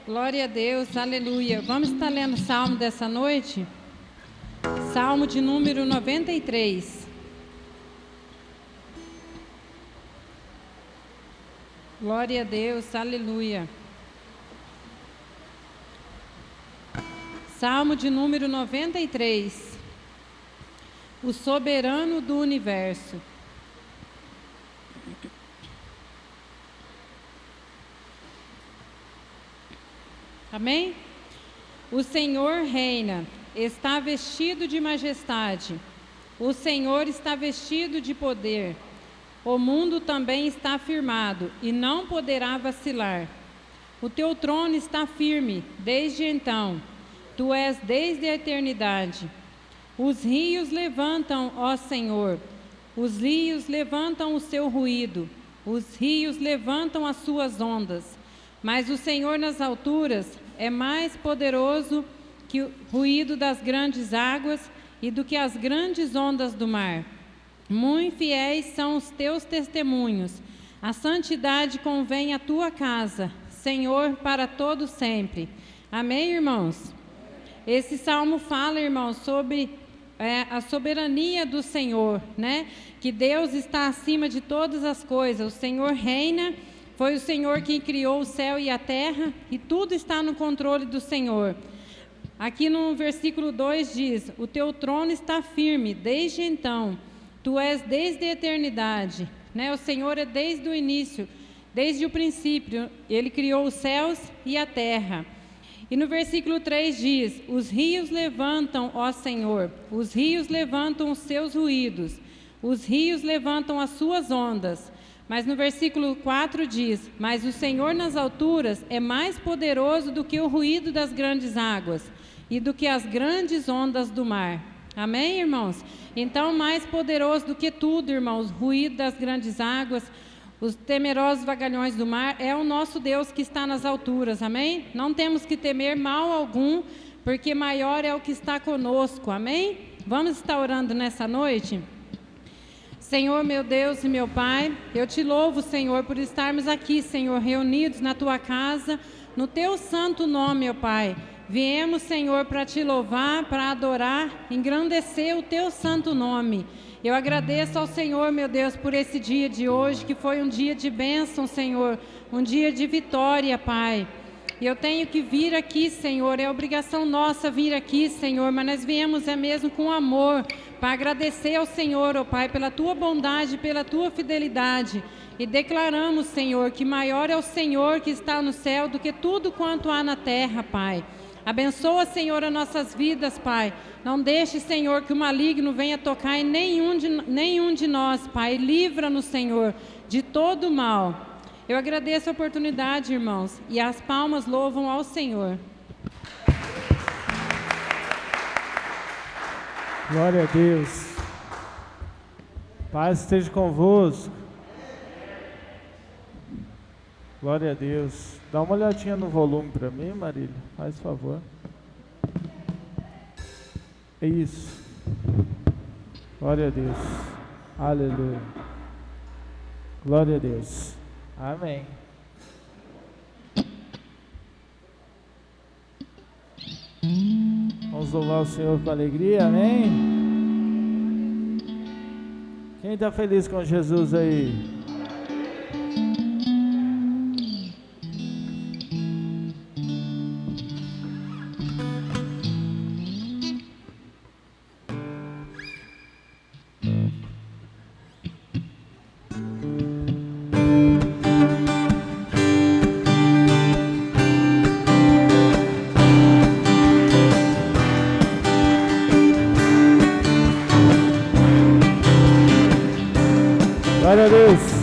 Glória a Deus, aleluia. Vamos estar lendo o Salmo dessa noite? Salmo de número 93. Glória a Deus, aleluia. Salmo de número 93. O soberano do universo. Amém? O Senhor reina, está vestido de majestade. O Senhor está vestido de poder. O mundo também está firmado e não poderá vacilar. O teu trono está firme desde então. Tu és desde a eternidade. Os rios levantam, ó Senhor. Os rios levantam o seu ruído. Os rios levantam as suas ondas. Mas o Senhor nas alturas é mais poderoso que o ruído das grandes águas e do que as grandes ondas do mar. Muito fiéis são os teus testemunhos. A santidade convém à tua casa, Senhor, para todo sempre. Amém, irmãos? Esse salmo fala, irmãos, sobre a soberania do Senhor, né? Que Deus está acima de todas as coisas. O Senhor reina. Foi o Senhor quem criou o céu e a terra, e tudo está no controle do Senhor. Aqui no versículo 2 diz: o teu trono está firme desde então, tu és desde a eternidade, né? O Senhor é desde o início, desde o princípio, Ele criou os céus e a terra. E no versículo 3 diz: os rios levantam, ó Senhor, os rios levantam os seus ruídos, os rios levantam as suas ondas. Mas no versículo 4 diz: mas o Senhor nas alturas é mais poderoso do que o ruído das grandes águas e do que as grandes ondas do mar. Amém, irmãos? Então, mais poderoso do que tudo, irmãos, o ruído das grandes águas, os temerosos vagalhões do mar, é o nosso Deus que está nas alturas. Amém? Não temos que temer mal algum, porque maior é o que está conosco. Amém? Vamos estar orando nessa noite? Senhor, meu Deus e meu Pai, eu te louvo, Senhor, por estarmos aqui, Senhor, reunidos na tua casa, no teu santo nome, ó Pai. Viemos, Senhor, para te louvar, para adorar, engrandecer o teu santo nome. Eu agradeço ao Senhor, meu Deus, por esse dia de hoje, que foi um dia de bênção, Senhor, um dia de vitória, Pai. E eu tenho que vir aqui, Senhor, é obrigação nossa vir aqui, Senhor, mas nós viemos mesmo com amor, para agradecer ao Senhor, ó Pai, pela tua bondade, pela tua fidelidade. E declaramos, Senhor, que maior é o Senhor que está no céu do que tudo quanto há na terra, Pai. Abençoa, Senhor, as nossas vidas, Pai. Não deixe, Senhor, que o maligno venha tocar em nenhum de nós, Pai. Livra-nos, Senhor, de todo mal. Eu agradeço a oportunidade, irmãos, e as palmas louvam ao Senhor. Glória a Deus. Paz esteja convosco. Glória a Deus. Dá uma olhadinha no volume para mim, Marília, faz favor. É isso. Glória a Deus. Aleluia. Glória a Deus. Amém. Vamos louvar o Senhor com alegria, amém? Quem está feliz com Jesus aí? Glória a Deus.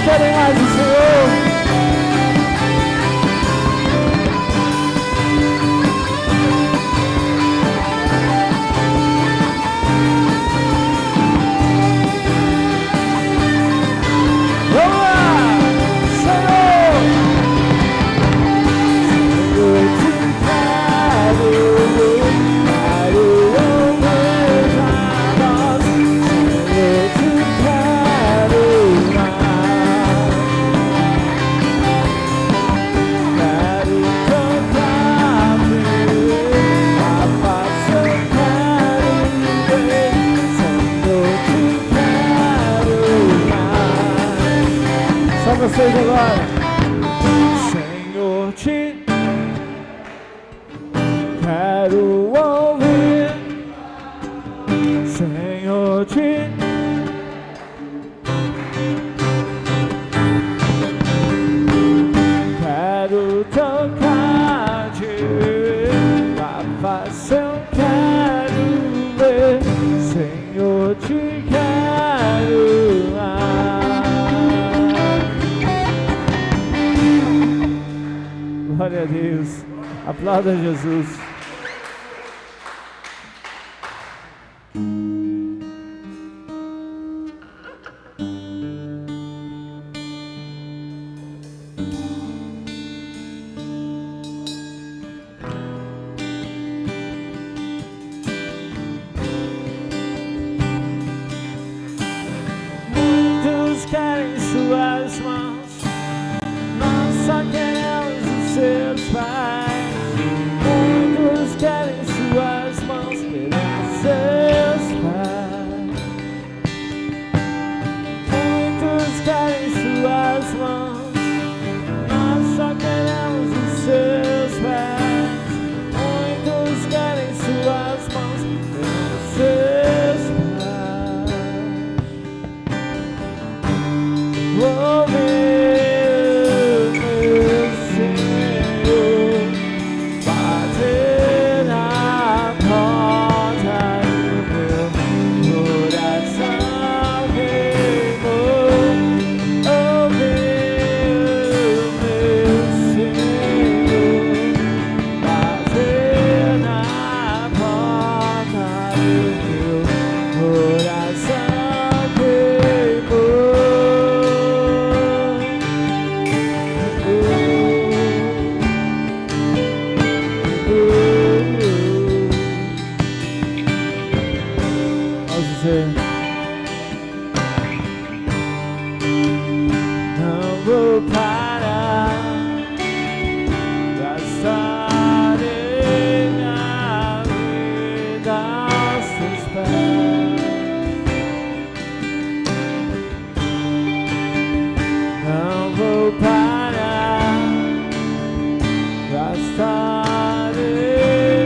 querem mais o Senhor? Vocês agora. Senhor, te quero ouvir. Senhor, te quero tocar de a face eu quero ver. Senhor, te quero amar. Glória a Deus. Aplauda Jesus. Muitos querem suas mãos, nós só queremos os seus pais. Muitos querem suas mãos, queremos seus pais. Muitos querem suas mãos, nós só queremos os seus pais. Muitos querem suas mãos, queremos seus pais. Oh, não vou parar, gastarei minha vida aos teus pés. Não vou parar, gastarei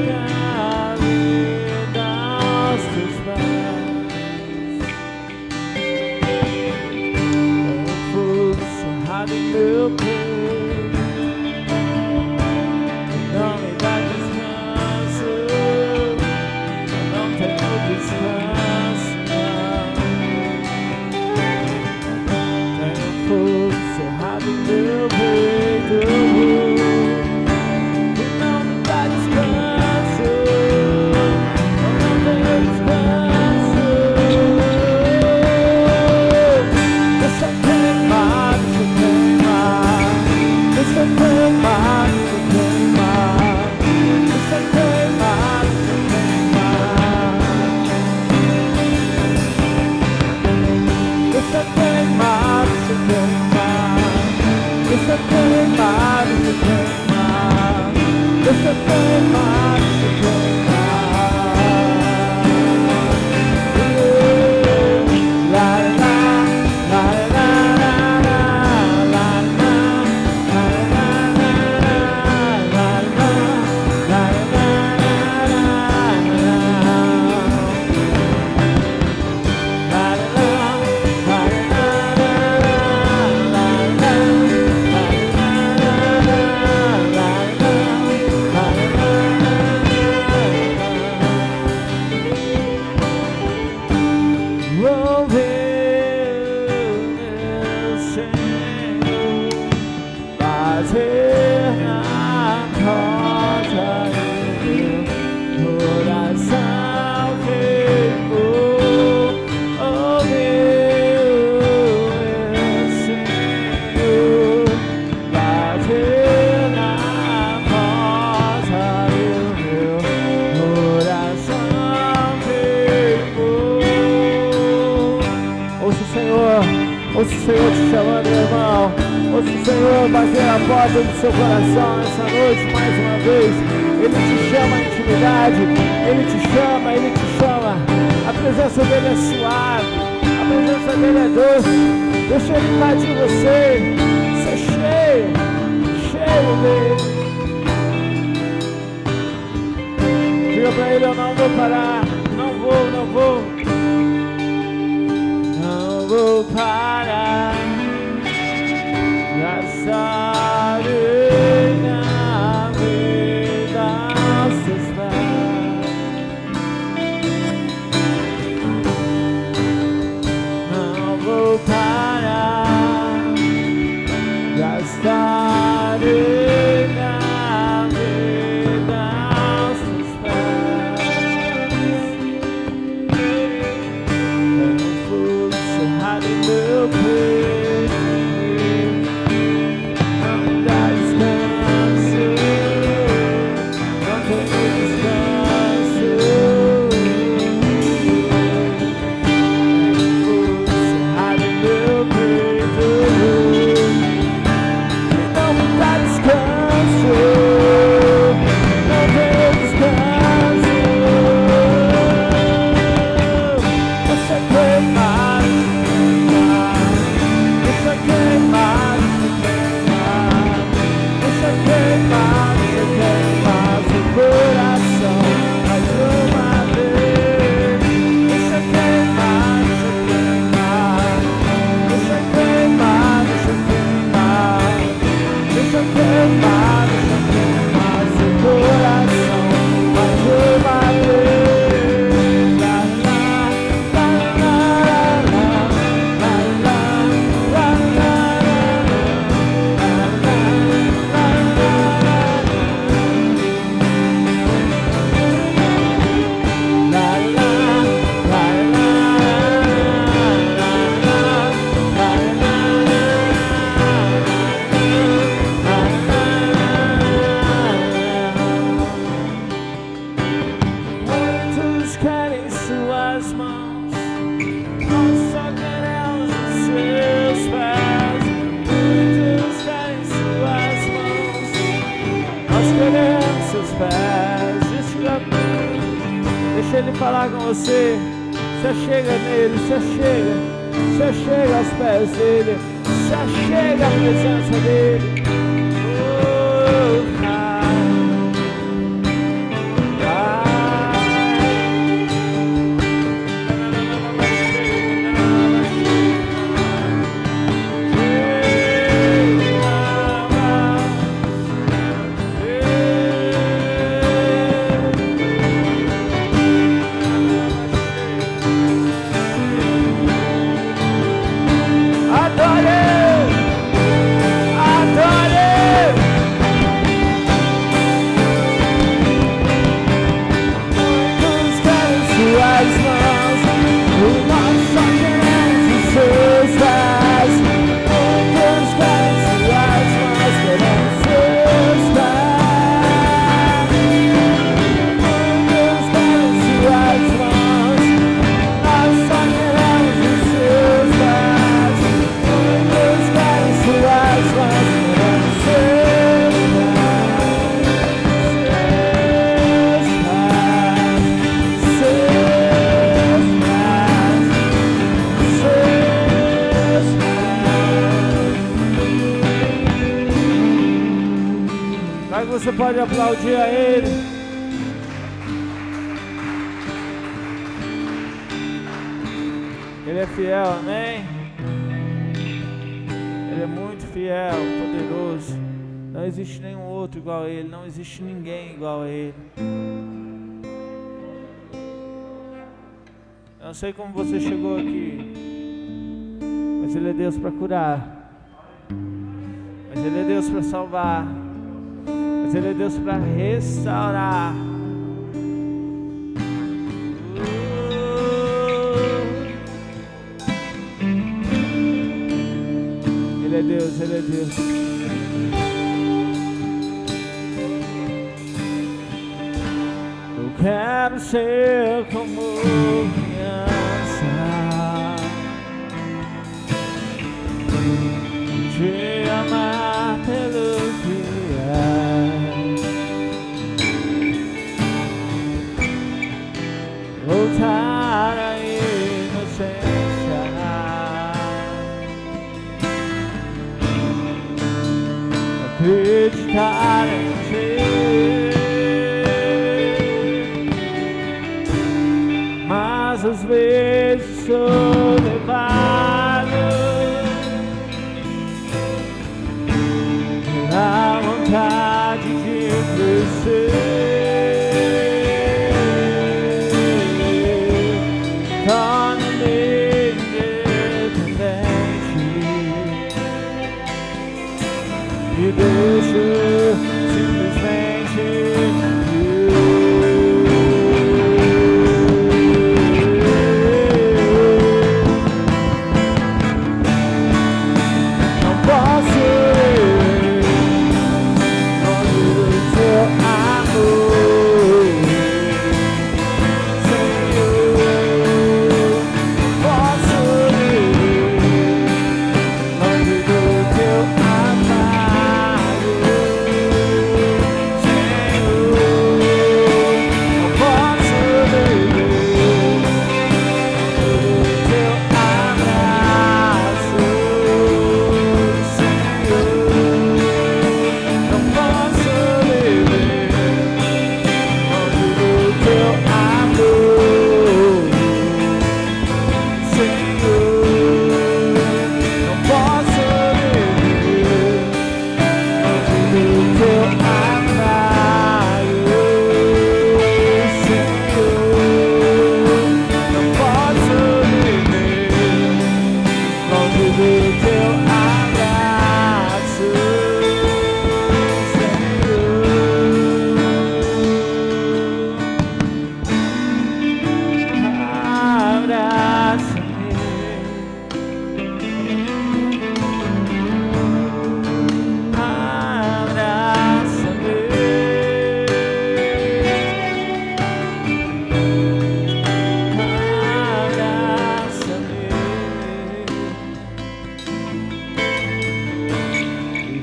minha vida aos teus pés. Meu peito não me dá descanso, eu não tenho descanso, tenho fogo cerrado em meu peito e não me dá descanso, eu não tenho descanso. Deixa queimar, deixa queimar, deixa queimar, deixa queimar, deixa queimar, deixa queimar. eu queimar, deixa eu queimar, deixa eu queimar, deixa eu queimar. Ouça o Senhor te chamando, meu irmão. Ouça o Senhor bater a porta do seu coração nessa noite mais uma vez. Ele te chama à intimidade. Ele te chama, Ele te chama. A presença dEle é suave. A presença dEle é doce. Deixa Ele invadir você. Ser cheio, cheio dEle. Diga pra Ele, eu não vou parar. Não vou, não vou. Não vou parar, gastarei a vida aos teus pés. Não vou parar, gastarei a vida aos teus pés. Meu peito, não dá descanso, não tem descanso. Cerrado em meu peito, não me dá descanso, não tem descanso. Você queimar. Queimar, deixa queimar seu coração mais uma vez. Deixa queimar, deixa queimar, deixa queimar, deixa queimar, deixa queimar seu coração mais uma vez. Deixa Ele falar com você. Você chega nele, você chega aos pés dele, você chega à presença dele. Adore! você pode aplaudir a Ele. Ele é fiel, amém? Ele é muito fiel, poderoso. Não existe nenhum outro igual a Ele, não existe ninguém igual a Ele. Eu não sei como você chegou aqui, mas Ele é Deus para curar, mas Ele é Deus para salvar, mas Ele é Deus para restaurar. Ele é Deus, Ele é Deus. Eu quero ser como criança, te amar pelo que é, voltar à inocência, acreditar em ti. Mas às vezes sou levado pela vontade de crescer. Torna-me independente e deixo simplesmente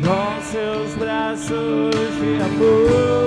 com seus braços de amor.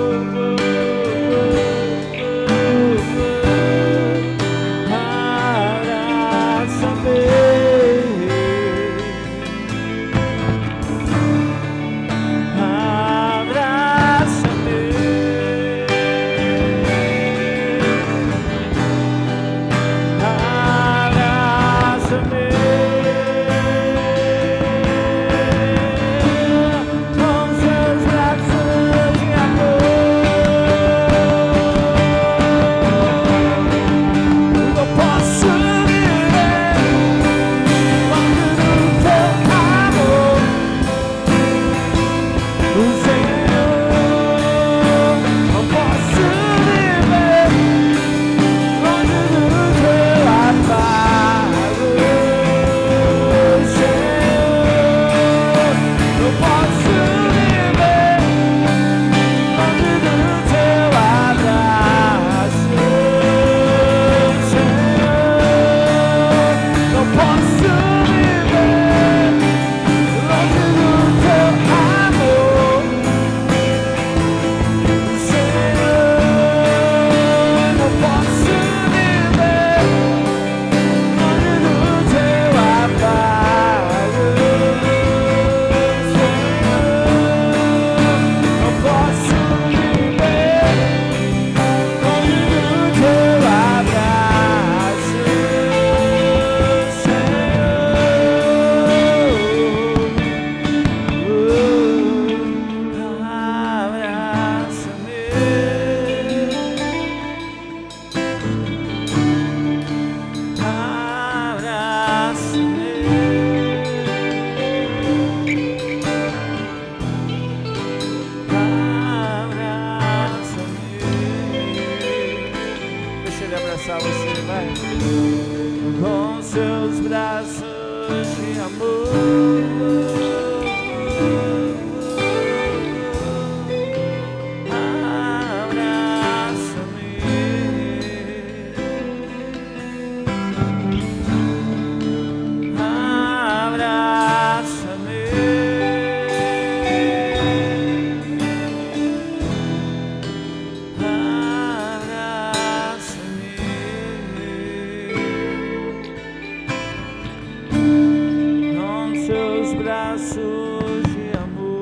braços de amor.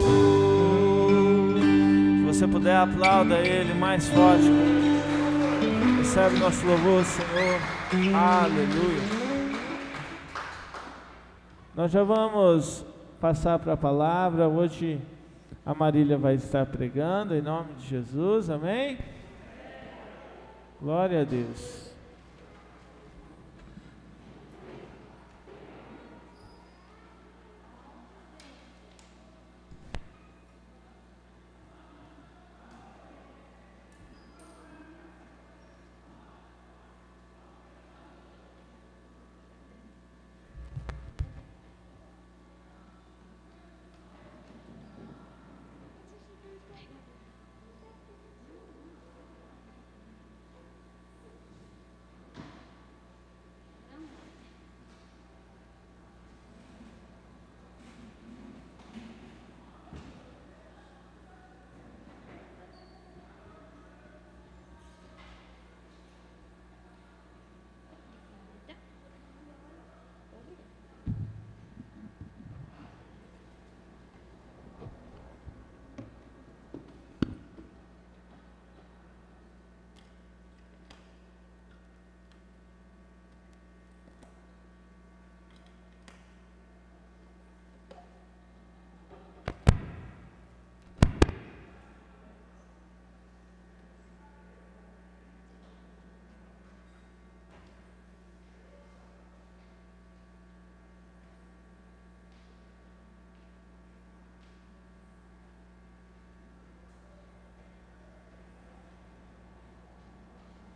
Se você puder, aplauda Ele mais forte. Recebe nosso louvor, Senhor. Aleluia. Nós já vamos passar para a palavra. Hoje a Marília vai estar pregando em nome de Jesus, amém? Glória a Deus.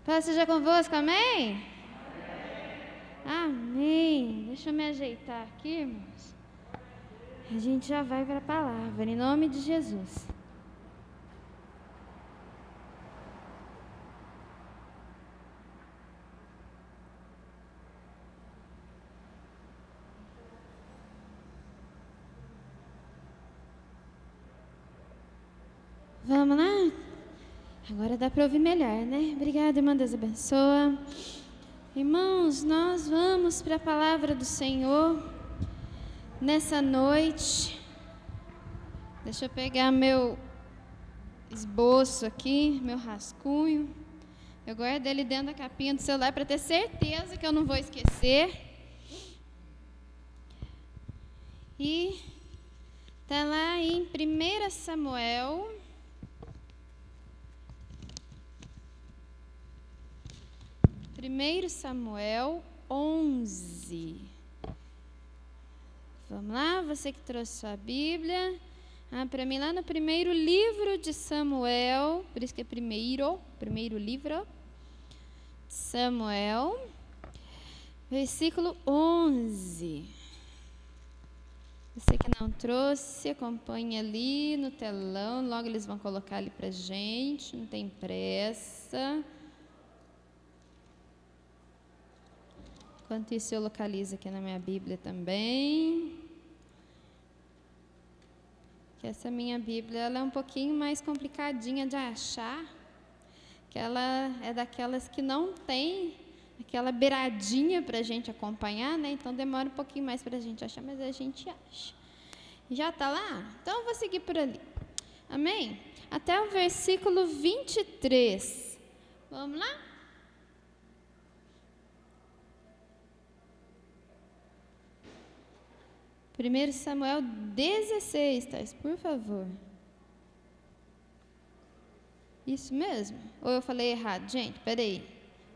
Paz seja convosco, amém? Amém. Deixa eu me ajeitar aqui, irmãos. A gente já vai para a palavra, em nome de Jesus. Vamos lá? Agora dá para ouvir melhor, né? Obrigada, irmã, Deus abençoa. Irmãos, nós vamos para a palavra do Senhor nessa noite. Deixa eu pegar meu esboço aqui, meu rascunho. Eu guardo ele dentro da capinha do celular para ter certeza que eu não vou esquecer. E tá lá em 1 Samuel... 1 Samuel 11. Vamos lá, você que trouxe sua Bíblia. Para mim, lá no primeiro livro de Samuel, por isso que é primeiro livro de Samuel, versículo 11. Você que não trouxe, acompanha ali no telão, logo eles vão colocar ali pra gente, não tem pressa. Enquanto isso, eu localizo aqui na minha Bíblia também. Que essa minha Bíblia ela é um pouquinho mais complicadinha de achar. Que ela é daquelas que não tem aquela beiradinha para a gente acompanhar, né? Então demora um pouquinho mais para a gente achar, mas a gente acha. Já está lá? Então eu vou seguir por ali. Amém? Até o versículo 23. Vamos lá? 1 Samuel 16, Thais, por favor. Isso mesmo? Ou eu falei errado? Gente, peraí.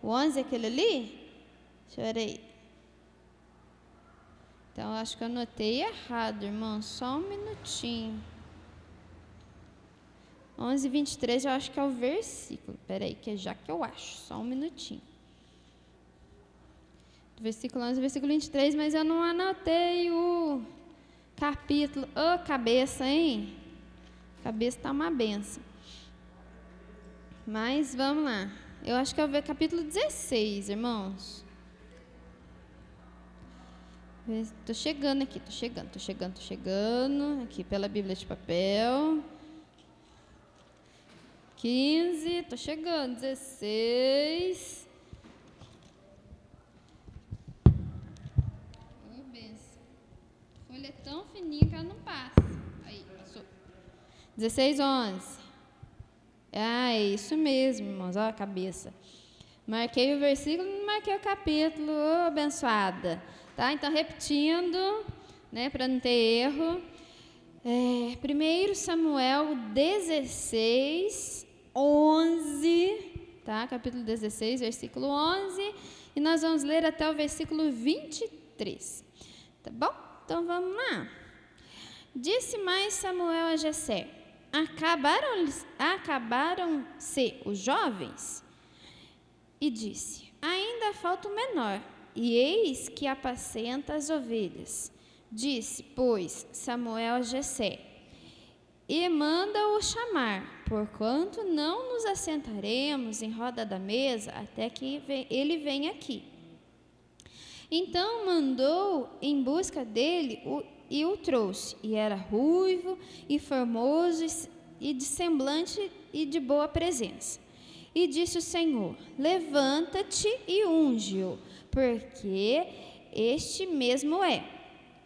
O 11 é aquele ali? Deixa eu ver aí. Então, eu acho que eu anotei errado, irmão. Só um minutinho. 11, 23, eu acho que é o versículo. Peraí, que é já que eu acho. Só um minutinho. Do versículo 11 ao versículo 23, mas eu não anotei o capítulo. Ô, cabeça, hein? Cabeça tá uma benção. Mas vamos lá. Eu acho que é o capítulo 16, irmãos. Tô chegando aqui, tô chegando. Aqui pela Bíblia de papel. 15, tô chegando. 16. Ô, benção. Folhetão tão fininha que ela não passa. Aí, passou. 16:11. É isso mesmo, irmãos. Olha a cabeça. Marquei o versículo, não marquei o capítulo. Ô, abençoada. Tá? Então, repetindo, né, para não ter erro. 1 Samuel 16, 11. Tá? Capítulo 16, versículo 11. E nós vamos ler até o versículo 23. Tá bom? Então, vamos lá. Disse mais Samuel a Jessé: Acabaram-se os jovens? E disse: Ainda falta o menor, e eis que apacenta as ovelhas. Disse, pois, Samuel a Jessé: E manda-o chamar, porquanto não nos assentaremos em roda da mesa até que ele venha aqui. Então mandou em busca dele e o trouxe, e era ruivo e formoso e de semblante e de boa presença. E disse o Senhor: Levanta-te e unge-o, porque este mesmo é.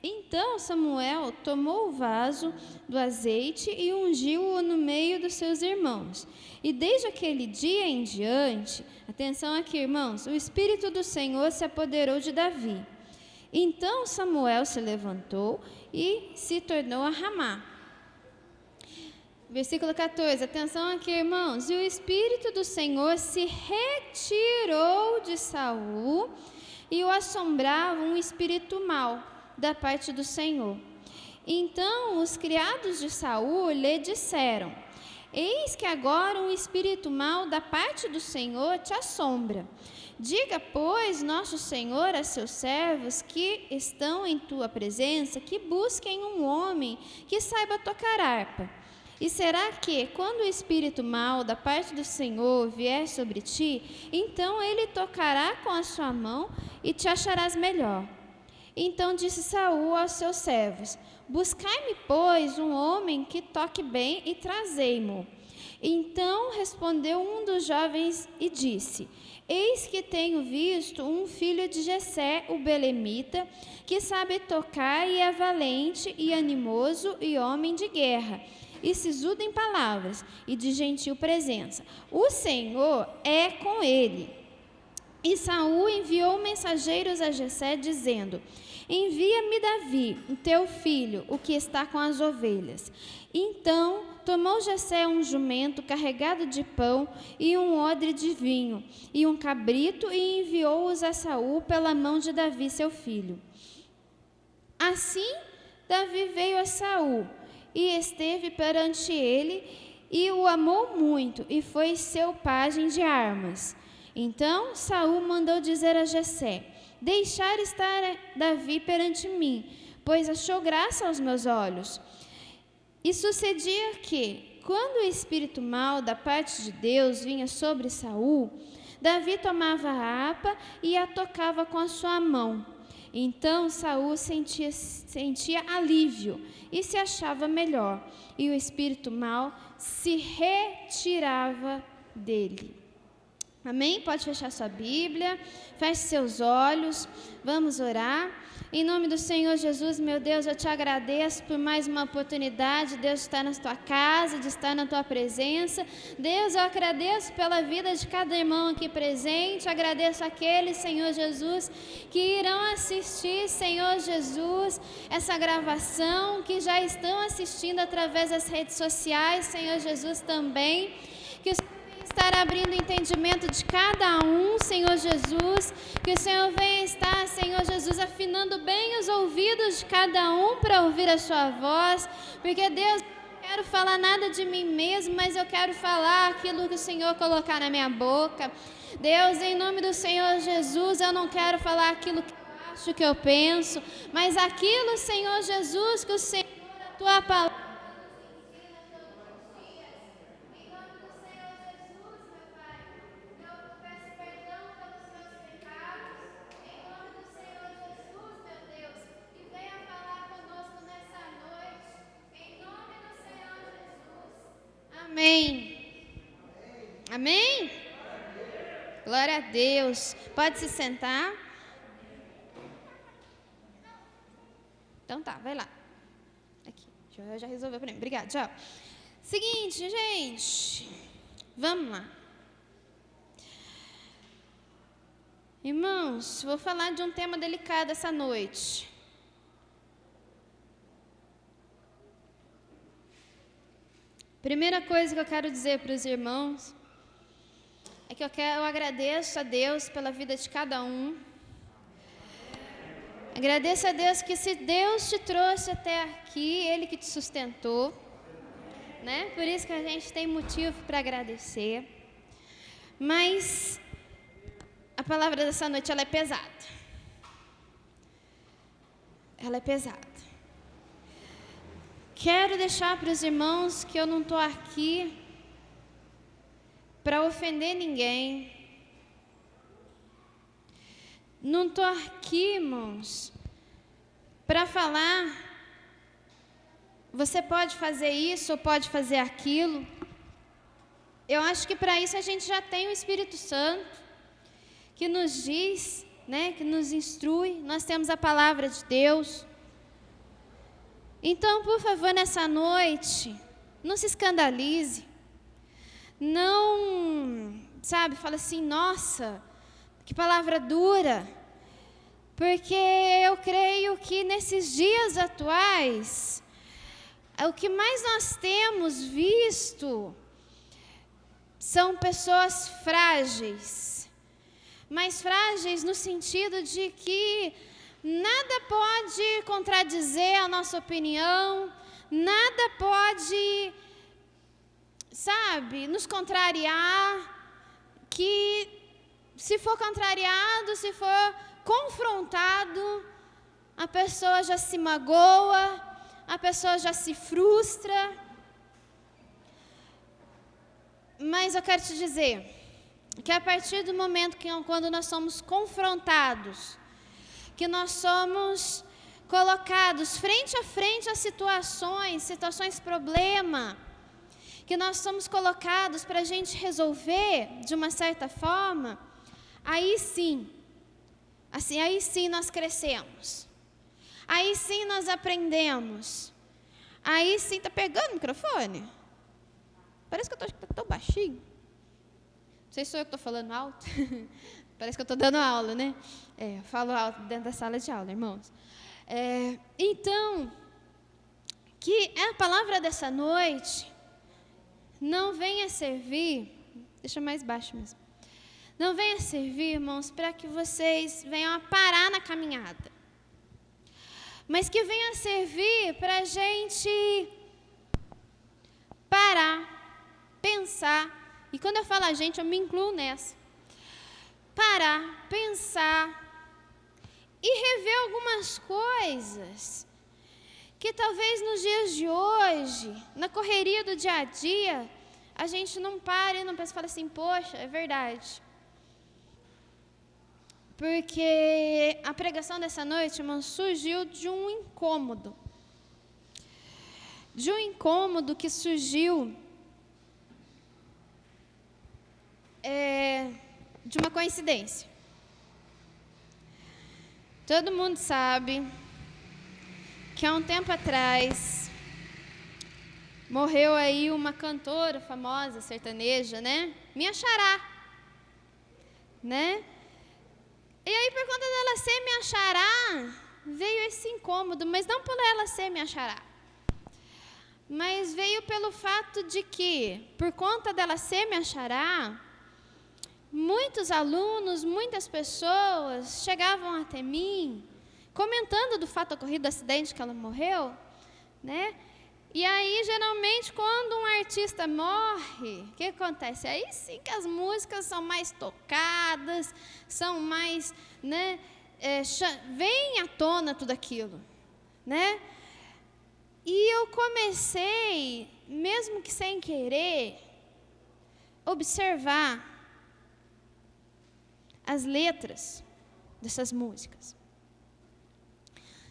Então Samuel tomou o vaso do azeite e ungiu-o no meio dos seus irmãos. E desde aquele dia em diante, atenção aqui, irmãos, o Espírito do Senhor se apoderou de Davi. Então Samuel se levantou e se tornou a Ramá. Versículo 14, atenção aqui, irmãos. E o Espírito do Senhor se retirou de Saul e o assombrava um espírito mau da parte do Senhor. Então os criados de Saul lhe disseram: Eis que agora um espírito mau da parte do Senhor te assombra. Diga, pois, nosso Senhor a seus servos que estão em tua presença, que busquem um homem que saiba tocar harpa. E será que, quando o espírito mau da parte do Senhor vier sobre ti, então ele tocará com a sua mão e te acharás melhor. Então disse Saul aos seus servos: Buscai-me, pois, um homem que toque bem e trazei-mo. Então respondeu um dos jovens e disse: Eis que tenho visto um filho de Jessé, o belemita, que sabe tocar e é valente e animoso e homem de guerra, e sisudo em palavras e de gentil presença. O Senhor é com ele. E Saul enviou mensageiros a Jessé, dizendo: Envia-me Davi, o teu filho, o que está com as ovelhas. Então tomou Jessé um jumento carregado de pão e um odre de vinho e um cabrito e enviou-os a Saul pela mão de Davi, seu filho. Assim Davi veio a Saul e esteve perante ele e o amou muito e foi seu pajem de armas. Então Saul mandou dizer a Jessé: Deixar estar Davi perante mim, pois achou graça aos meus olhos. E sucedia que, quando o espírito mau da parte de Deus vinha sobre Saul, Davi tomava a harpa e a tocava com a sua mão. Então Saul sentia alívio e se achava melhor, e o espírito mau se retirava dele. Amém? Pode fechar sua Bíblia, feche seus olhos, vamos orar. Em nome do Senhor Jesus, meu Deus, eu te agradeço por mais uma oportunidade, Deus, de estar na tua casa, de estar na tua presença. Deus, eu agradeço pela vida de cada irmão aqui presente, agradeço aqueles, Senhor Jesus, que irão assistir, Senhor Jesus, essa gravação, que já estão assistindo através das redes sociais, Senhor Jesus, também, que estar abrindo o entendimento de cada um, Senhor Jesus, que o Senhor venha estar, Senhor Jesus, afinando bem os ouvidos de cada um para ouvir a sua voz, porque Deus, eu não quero falar nada de mim mesmo, mas eu quero falar aquilo que o Senhor colocar na minha boca. Deus, em nome do Senhor Jesus, eu não quero falar aquilo que eu acho, que eu penso, mas aquilo, Senhor Jesus, que o Senhor, a tua palavra, amém. Amém? Glória a Deus. Pode se sentar. Então tá, vai lá. Já resolveu para mim. Obrigada, tchau. Seguinte, gente. Vamos lá. Irmãos, vou falar de um tema delicado essa noite. Primeira coisa que eu quero dizer para os irmãos é que eu agradeço a Deus pela vida de cada um. Agradeço a Deus que se Deus te trouxe até aqui, Ele que te sustentou, né? Por isso que a gente tem motivo para agradecer. Mas a palavra dessa noite, ela é pesada. Ela é pesada. Quero deixar para os irmãos que eu não estou aqui para ofender ninguém. Não estou aqui, irmãos, para falar, você pode fazer isso ou pode fazer aquilo. Eu acho que para isso a gente já tem o Espírito Santo, que nos diz, né, que nos instrui. Nós temos a palavra de Deus. Então, por favor, nessa noite, não se escandalize. Não, sabe, fala assim, nossa, que palavra dura. Porque eu creio que nesses dias atuais, o que mais nós temos visto são pessoas frágeis. Mas frágeis no sentido de que nada pode contradizer a nossa opinião, nada pode, sabe, nos contrariar, que se for contrariado, se for confrontado, a pessoa já se magoa, a pessoa já se frustra. Mas eu quero te dizer que a partir do momento quando nós somos confrontados, que nós somos colocados frente a frente a situações problema, que nós somos colocados para a gente resolver de uma certa forma, aí sim nós crescemos, aí sim nós aprendemos, aí sim, tá pegando o microfone? Parece que eu estou tão baixinho, não sei se sou eu que estou falando alto, parece que eu estou dando aula, né? Eu falo alto dentro da sala de aula, irmãos. Então, que a palavra dessa noite não venha servir, deixa mais baixo mesmo, não venha servir, irmãos, para que vocês venham a parar na caminhada, mas que venha servir para a gente parar, pensar, e quando eu falo a gente, eu me incluo nessa, parar, pensar e rever algumas coisas que talvez nos dias de hoje, na correria do dia a dia, a gente não pare e não pensa e fala assim, poxa, é verdade. Porque a pregação dessa noite, irmão, surgiu de um incômodo. De um incômodo que surgiu de uma coincidência. Todo mundo sabe que há um tempo atrás morreu aí uma cantora famosa, sertaneja, né? Minha Xará, né? E aí, por conta dela ser minha Xará, veio esse incômodo, mas não por ela ser minha Xará, mas veio pelo fato de que, por conta dela ser minha Xará, muitos alunos, muitas pessoas chegavam até mim, comentando do fato ocorrido, do acidente que ela morreu, né? E aí, geralmente, quando um artista morre, o que acontece? Aí sim que as músicas são mais tocadas, são mais, né? Vem à tona tudo aquilo, né? E eu comecei, mesmo que sem querer, observar as letras dessas músicas.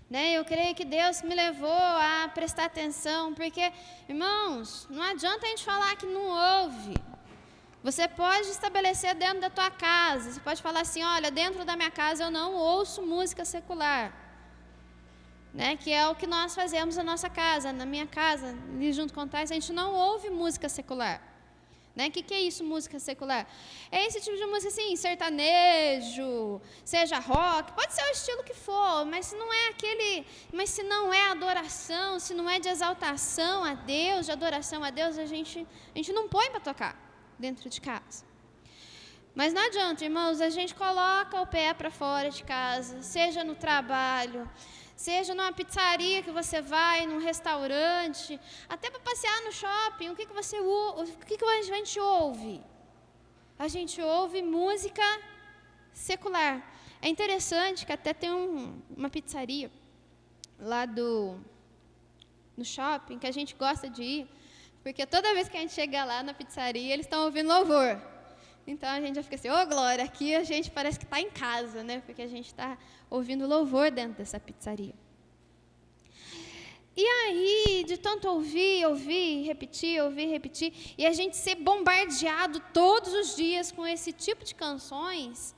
Né? Eu creio que Deus me levou a prestar atenção, porque, irmãos, não adianta a gente falar que não ouve. Você pode estabelecer dentro da tua casa, você pode falar assim, olha, dentro da minha casa eu não ouço música secular. né? Que é o que nós fazemos na nossa casa, na minha casa, ali junto com o Tais, a gente não ouve música secular. Né? Que é isso, música secular? É esse tipo de música assim, sertanejo, seja rock, pode ser o estilo que for, mas se não é adoração, se não é de exaltação a Deus, de adoração a Deus, a gente não põe para tocar dentro de casa. Mas não adianta, irmãos, a gente coloca o pé para fora de casa, seja no trabalho, seja numa pizzaria que você vai, num restaurante, até para passear no shopping, o que a gente ouve? A gente ouve música secular. É interessante que até tem uma pizzaria lá no shopping que a gente gosta de ir, porque toda vez que a gente chega lá na pizzaria, eles estão ouvindo louvor. Então a gente já fica assim, ô glória, aqui a gente parece que está em casa, né? Porque a gente está ouvindo louvor dentro dessa pizzaria. E aí, de tanto ouvir, repetir, e a gente ser bombardeado todos os dias com esse tipo de canções,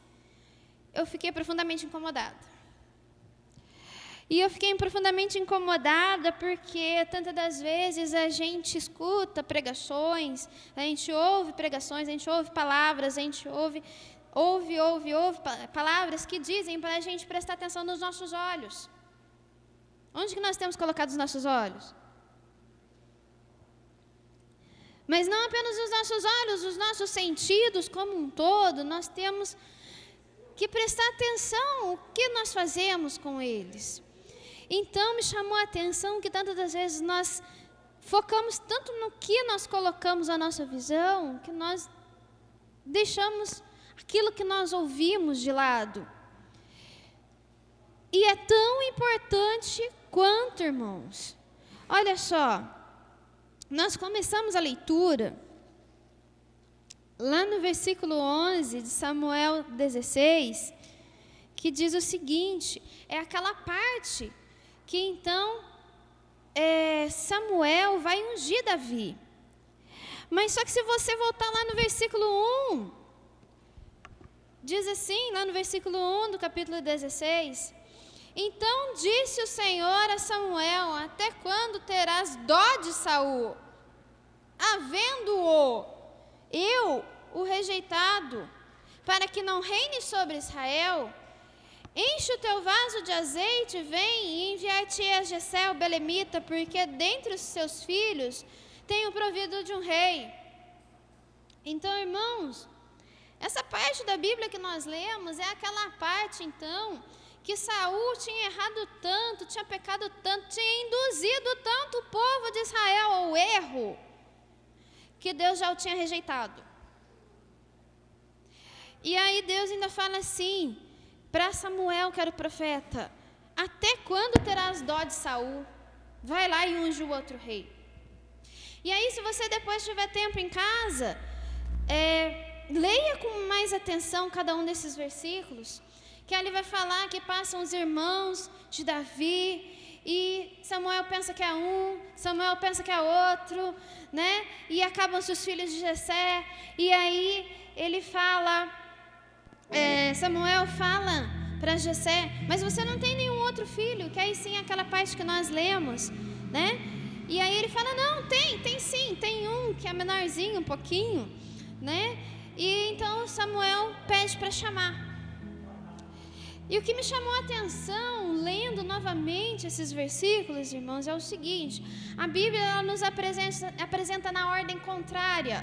eu fiquei profundamente incomodada. E eu fiquei profundamente incomodada porque tantas das vezes a gente escuta pregações, a gente ouve pregações, a gente ouve palavras, a gente ouve palavras que dizem para a gente prestar atenção nos nossos olhos. Onde que nós temos colocado os nossos olhos? Mas não apenas os nossos olhos, os nossos sentidos como um todo, nós temos que prestar atenção o que nós fazemos com eles. Então, me chamou a atenção que tantas das vezes nós focamos tanto no que nós colocamos a nossa visão, que nós deixamos aquilo que nós ouvimos de lado. E é tão importante quanto, irmãos. Olha só, nós começamos a leitura lá no versículo 11 de Samuel 16, que diz o seguinte, é aquela parte que então Samuel vai ungir Davi. Mas só que se você voltar lá no versículo 1, diz assim, lá no versículo 1 do capítulo 16, então disse o Senhor a Samuel, até quando terás dó de Saul, havendo-o eu, o rejeitado, para que não reine sobre Israel? Enche o teu vaso de azeite, vem e enviar-te a Jessé, o belemita, porque dentre os seus filhos tenho provido de um rei. Então, irmãos, essa parte da Bíblia que nós lemos é aquela parte, então, que Saul tinha errado tanto, tinha pecado tanto, tinha induzido tanto o povo de Israel ao erro, que Deus já o tinha rejeitado. E aí Deus ainda fala assim, para Samuel, que era o profeta, até quando terás dó de Saul? Vai lá e unge o outro rei. E aí, se você depois tiver tempo em casa, leia com mais atenção cada um desses versículos, que ali vai falar que passam os irmãos de Davi, e Samuel pensa que é um, Samuel pensa que é outro, né? E acabam-se os filhos de Jessé, e aí ele fala... Samuel fala para Jessé, mas você não tem nenhum outro filho, que aí sim é aquela parte que nós lemos, né? E aí ele fala, não, tem sim, tem um que é menorzinho um pouquinho, né? E então Samuel pede para chamar. E o que me chamou a atenção, lendo novamente esses versículos, irmãos, é o seguinte, a Bíblia ela nos apresenta na ordem contrária.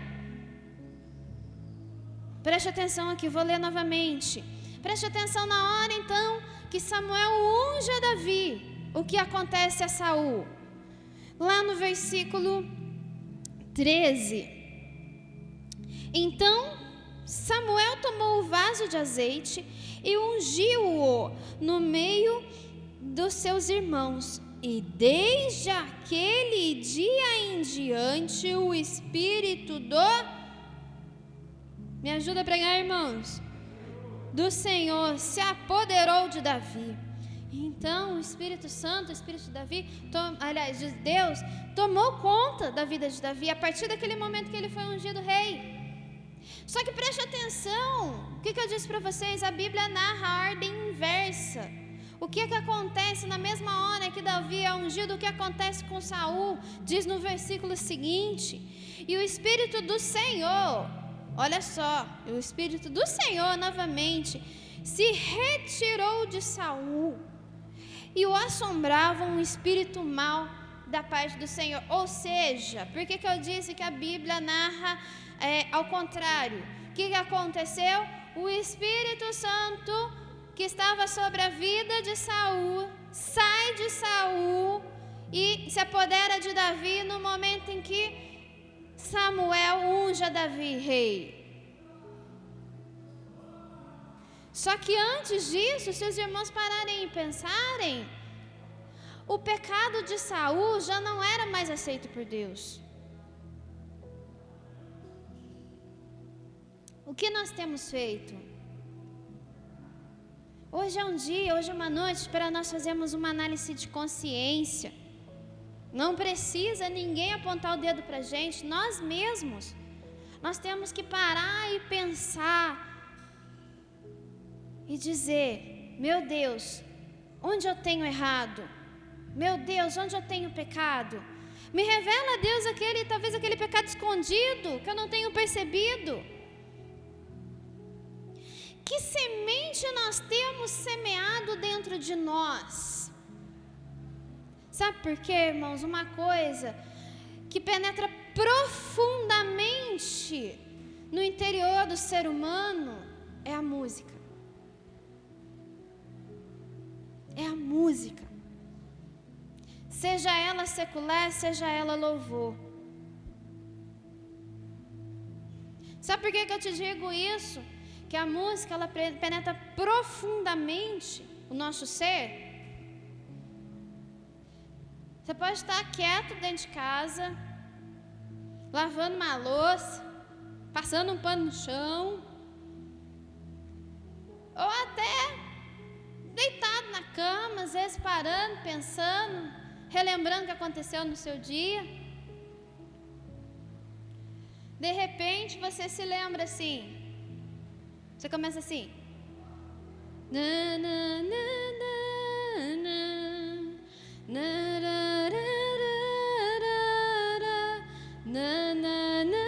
Preste atenção aqui, vou ler novamente. Preste atenção na hora, então, que Samuel unge a Davi. O que acontece a Saul? Lá no versículo 13. Então, Samuel tomou o vaso de azeite e ungiu-o no meio dos seus irmãos. E desde aquele dia em diante, o Espírito Me ajuda a pregar, irmãos. Do Senhor se apoderou de Davi. Então o Espírito Santo, o Espírito de Davi, de Deus, tomou conta da vida de Davi a partir daquele momento que ele foi ungido rei. Só que preste atenção, o que eu disse para vocês? A Bíblia narra a ordem inversa. O que acontece na mesma hora que Davi é ungido? O que acontece com Saul? Diz no versículo seguinte: e o Espírito do Senhor, olha só, o Espírito do Senhor novamente se retirou de Saul, e o assombrava um espírito mau da parte do Senhor. Ou seja, por que eu disse que a Bíblia narra ao contrário? O que aconteceu? O Espírito Santo que estava sobre a vida de Saul sai de Saul e se apodera de Davi no momento em que Samuel unge a Davi rei. Só que antes disso, se os irmãos pararem e pensarem, o pecado de Saul já não era mais aceito por Deus. O que nós temos feito? Hoje é um dia, hoje é uma noite para nós fazermos uma análise de consciência. Não precisa ninguém apontar o dedo para a gente, nós mesmos. Nós temos que parar e pensar e dizer: meu Deus, onde eu tenho errado? Meu Deus, onde eu tenho pecado? Me revela, Deus, talvez aquele pecado escondido que eu não tenho percebido. Que semente nós temos semeado dentro de nós? Sabe por quê, irmãos? Uma coisa que penetra profundamente no interior do ser humano é a música. É a música. Seja ela secular, seja ela louvor. Sabe por que eu te digo isso? Que a música, ela penetra profundamente o nosso ser. Você pode estar quieto dentro de casa, lavando uma louça, passando um pano no chão, ou até deitado na cama, às vezes parando, pensando, relembrando o que aconteceu no seu dia. De repente você se lembra assim. Você começa assim. Na, na, na, na, na, na, na, na,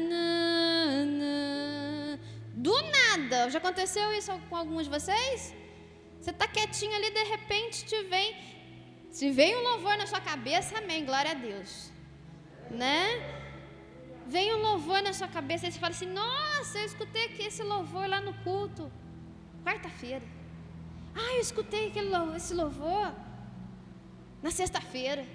na, na. Do nada, já aconteceu isso com alguns de vocês? Você está quietinho ali, de repente se vem um louvor na sua cabeça, amém, glória a Deus, né? Vem um louvor na sua cabeça e você fala assim: nossa, eu escutei aqui esse louvor lá no culto, quarta-feira. Ah, eu escutei esse louvor na sexta-feira.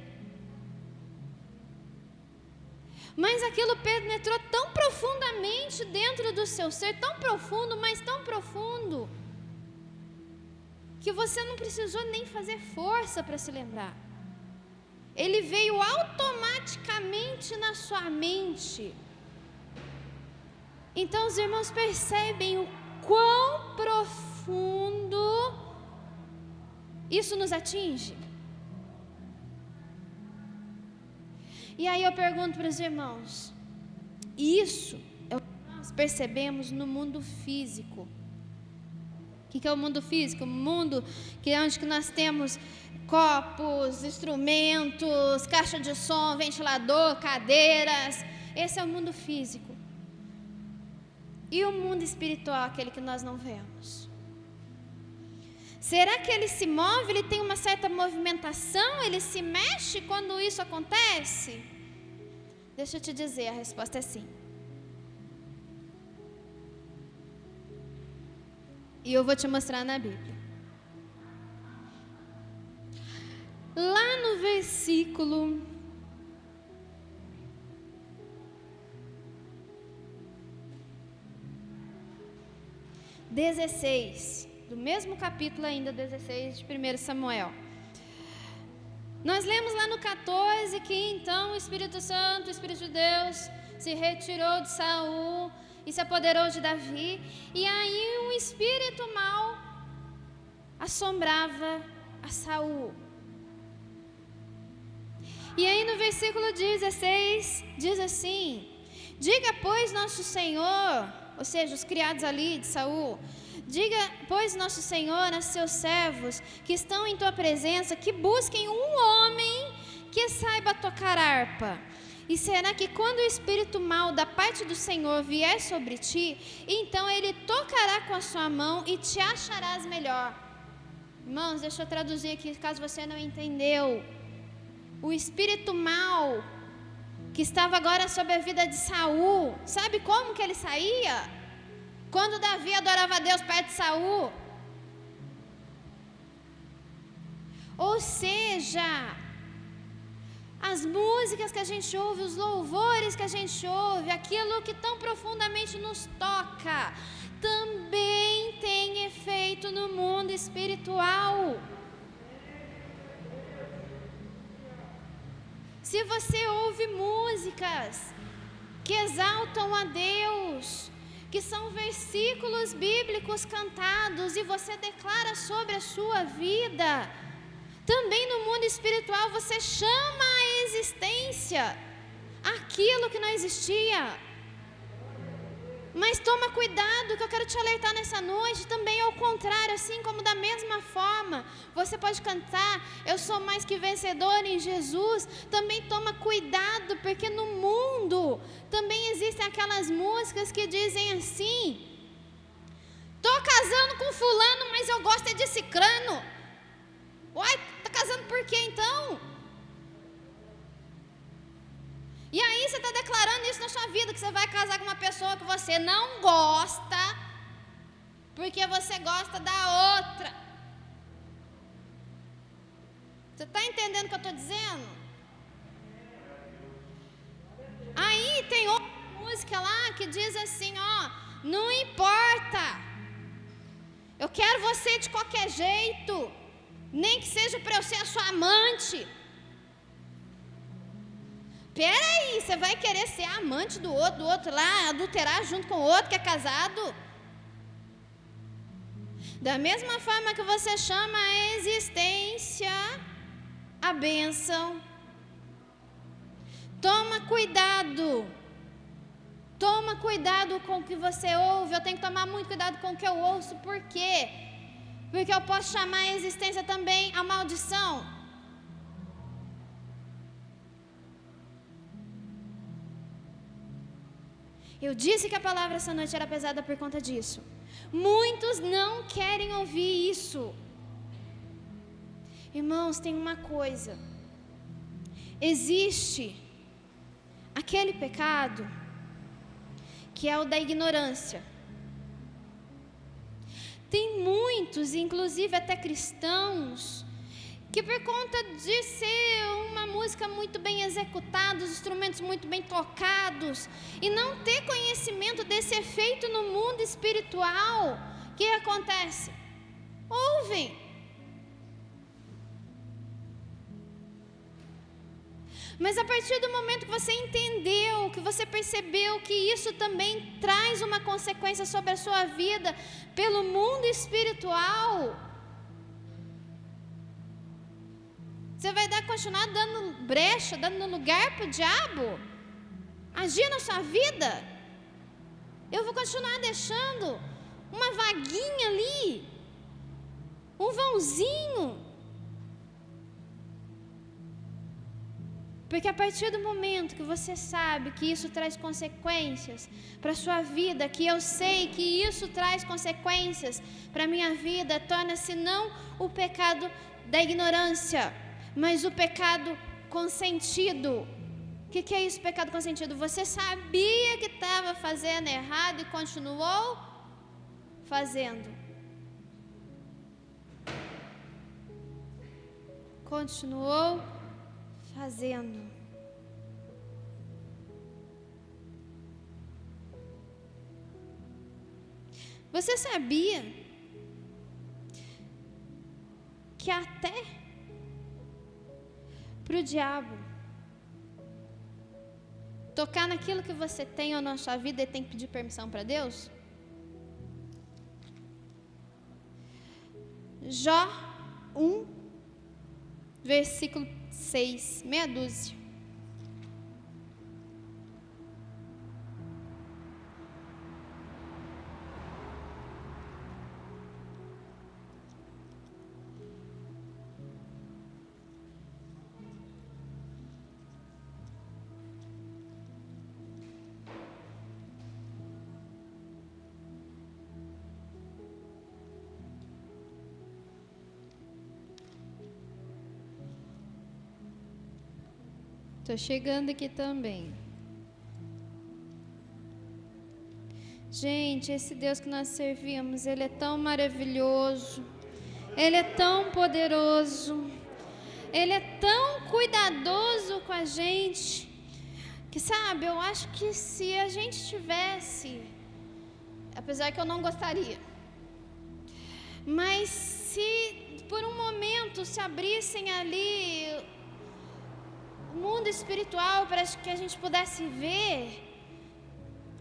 Mas aquilo penetrou tão profundamente dentro do seu ser, tão profundo, mas tão profundo, que você não precisou nem fazer força para se lembrar. Ele veio automaticamente na sua mente. Então os irmãos percebem o quão profundo isso nos atinge. E aí eu pergunto para os irmãos: isso é o que nós percebemos no mundo físico. O que é o mundo físico? O mundo onde que nós temos copos, instrumentos, caixa de som, ventilador, cadeiras. Esse é o mundo físico. E o mundo espiritual, aquele que nós não vemos? Será que ele se move? Ele tem uma certa movimentação? Ele se mexe quando isso acontece? Deixa eu te dizer, a resposta é sim. E eu vou te mostrar na Bíblia. Lá no versículo 16, do mesmo capítulo ainda, 16 de 1 Samuel. Nós lemos lá no 14 que então o Espírito Santo, o Espírito de Deus, se retirou de Saul e se apoderou de Davi, e aí um espírito mau assombrava a Saul. E aí no versículo 16 diz assim: diga, pois, nosso Senhor, ou seja, os criados ali de Saul, Diga, pois, nosso Senhor, a seus servos que estão em tua presença, que busquem um homem que saiba tocar harpa. E será que quando o espírito mau da parte do Senhor vier sobre ti, então ele tocará com a sua mão e te acharás melhor. Irmãos, deixa eu traduzir aqui, caso você não entendeu. O espírito mau que estava agora sobre a vida de Saul, sabe como que ele saía? Quando Davi adorava a Deus perto de Saul. Ou seja, as músicas que a gente ouve, os louvores que a gente ouve, aquilo que tão profundamente nos toca, também tem efeito no mundo espiritual. Se você ouve músicas que exaltam a Deus, que são versículos bíblicos cantados e você declara sobre a sua vida, também no mundo espiritual você chama à existência aquilo que não existia. Mas toma cuidado, que eu quero te alertar nessa noite, também ao contrário, assim como da mesma forma, você pode cantar, eu sou mais que vencedor em Jesus, também toma cuidado, porque no mundo também existem aquelas músicas que dizem assim, tô casando com fulano, mas eu gosto é de cicrano. Uai, tá casando por quê então? E aí você está declarando isso na sua vida, que você vai casar com uma pessoa que você não gosta, porque você gosta da outra. Você está entendendo o que eu estou dizendo? Aí tem outra música lá que diz assim, ó, não importa, eu quero você de qualquer jeito, nem que seja para eu ser a sua amante. Peraí, você vai querer ser amante do outro lá, adulterar junto com o outro que é casado? Da mesma forma que você chama a existência, a bênção, toma cuidado com o que você ouve. Eu tenho que tomar muito cuidado com o que eu ouço, por quê? Porque eu posso chamar a existência também a maldição. Eu disse que a palavra essa noite era pesada por conta disso. Muitos não querem ouvir isso. Irmãos, tem uma coisa. Existe aquele pecado que é o da ignorância. Tem muitos, inclusive até cristãos, que por conta de ser uma música muito bem executada, os instrumentos muito bem tocados, e não ter conhecimento desse efeito no mundo espiritual, o que acontece? Ouvem. Mas a partir do momento que você entendeu, que você percebeu que isso também traz uma consequência sobre a sua vida pelo mundo espiritual, você vai continuar dando brecha, dando lugar para o diabo agir na sua vida? Eu vou continuar deixando uma vaguinha ali, um vãozinho? Porque a partir do momento que você sabe que isso traz consequências para a sua vida, que eu sei que isso traz consequências para a minha vida, torna-se não o pecado da ignorância, mas o pecado consentido. O que é isso, pecado consentido? Você sabia que estava fazendo errado e continuou fazendo. Continuou fazendo. Você sabia que até para o diabo tocar naquilo que você tem ou na sua vida, ele tem que pedir permissão para Deus? Jó 1, versículo 6, meia dúzia. Estou chegando aqui também. Gente, esse Deus que nós servimos, Ele é tão maravilhoso, Ele é tão poderoso, Ele é tão cuidadoso com a gente, que sabe, eu acho que se a gente tivesse, apesar que eu não gostaria, mas se por um momento se abrissem ali o mundo espiritual para que a gente pudesse ver,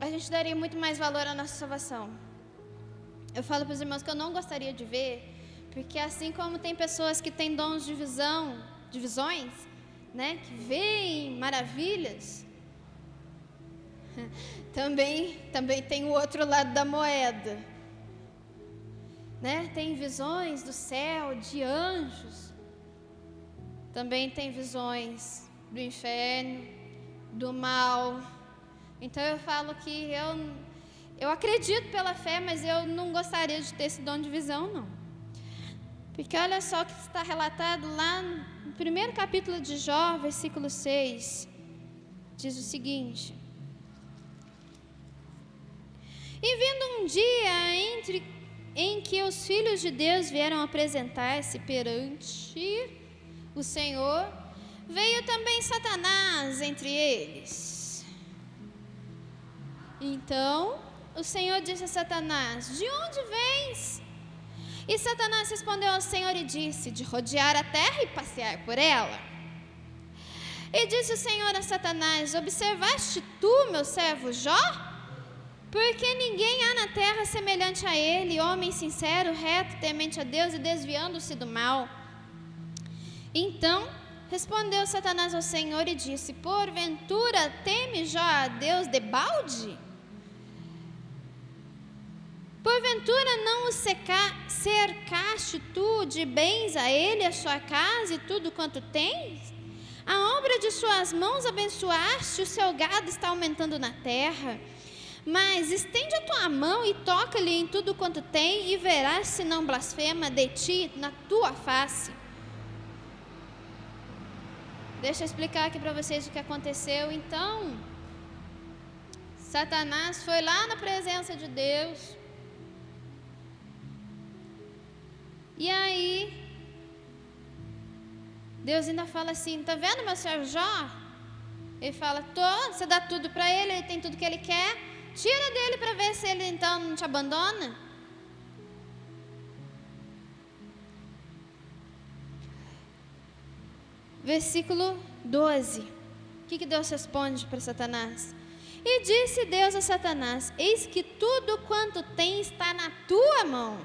a gente daria muito mais valor à nossa salvação. Eu falo para os irmãos que eu não gostaria de ver, porque assim como tem pessoas que têm dons de visões, né, que veem maravilhas, também tem o outro lado da moeda, né? Tem visões do céu, de anjos, também tem visões do inferno, do mal. Então eu falo que eu acredito pela fé, mas eu não gostaria de ter esse dom de visão, não. Porque olha só o que está relatado lá no primeiro capítulo de Jó, versículo 6. Diz o seguinte: E vindo um dia em que os filhos de Deus vieram apresentar-se perante o Senhor, veio também Satanás entre eles. Então o Senhor disse a Satanás: De onde vens? E Satanás respondeu ao Senhor e disse: De rodear a terra e passear por ela. E disse o Senhor a Satanás: Observaste tu, meu servo Jó? Porque ninguém há na terra semelhante a ele, homem sincero, reto, temente a Deus e desviando-se do mal. Então respondeu Satanás ao Senhor e disse: Porventura teme Jó a Deus debalde? Porventura não o cercaste tu de bens a ele, a sua casa e tudo quanto tens? A obra de suas mãos abençoaste, o seu gado está aumentando na terra. Mas estende a tua mão e toca-lhe em tudo quanto tem, e verás se não blasfema de ti na tua face. Deixa eu explicar aqui para vocês o que aconteceu. Então, Satanás foi lá na presença de Deus. E aí, Deus ainda fala assim: Tá vendo meu servo Jó? Ele fala: Tô, você dá tudo para ele, ele tem tudo que ele quer. Tira dele para ver se ele então não te abandona. Versículo 12. O que Deus responde para Satanás? E disse Deus a Satanás: Eis que tudo quanto tem está na tua mão.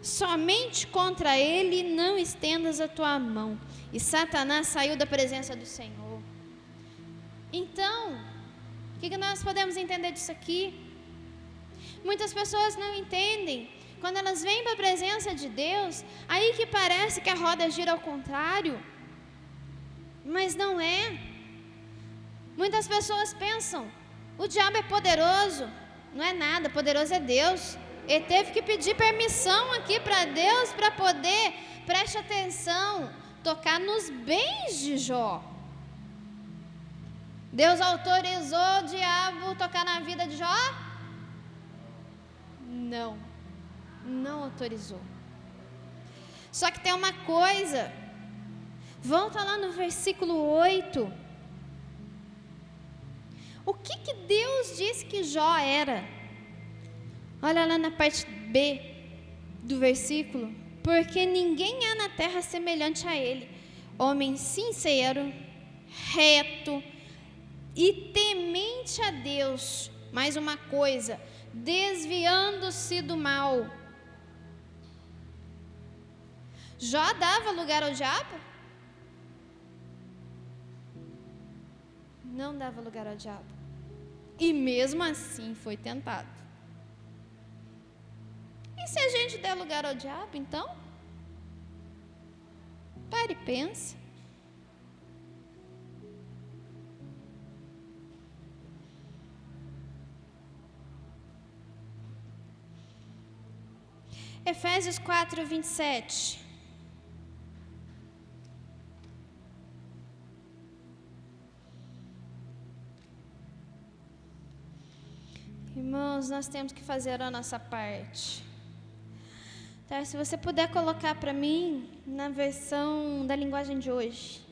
Somente contra ele não estendas a tua mão. E Satanás saiu da presença do Senhor. Então, o que nós podemos entender disso aqui? Muitas pessoas não entendem. Quando elas vêm para a presença de Deus, aí que parece que a roda gira ao contrário. Mas não é. Muitas pessoas pensam: o diabo é poderoso. Não é nada, poderoso é Deus. Ele teve que pedir permissão aqui para Deus para poder, preste atenção, tocar nos bens de Jó. Deus autorizou o diabo tocar na vida de Jó? Não autorizou. Só que tem uma coisa, volta lá no versículo 8. O que Deus disse que Jó era? Olha lá na parte B do versículo. Porque ninguém há na terra semelhante a ele, homem sincero, reto e temente a Deus. Mais uma coisa, desviando-se do mal. Jó dava lugar ao diabo? Não dava lugar ao diabo. E mesmo assim foi tentado. E se a gente der lugar ao diabo, então? Pare e pense. Efésios 4, 27. Irmãos, nós temos que fazer a nossa parte. Tá? Se você puder colocar para mim na versão da linguagem de hoje.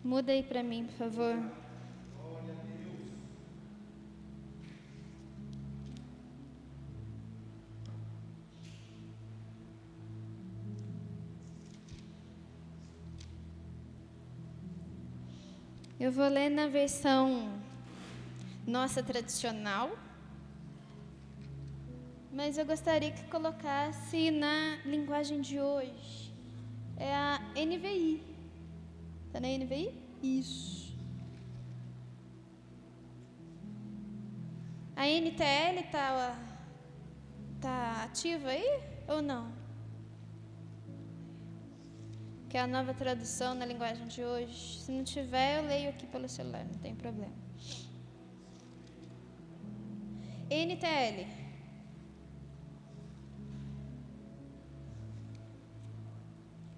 Muda aí para mim, por favor. Eu vou ler na versão nossa tradicional, mas eu gostaria que colocasse na linguagem de hoje. É a NVI. Está na NVI? Isso. A NTL tá ativa aí ou não? Que é a nova tradução na linguagem de hoje. Se não tiver, eu leio aqui pelo celular, não tem problema. NTL.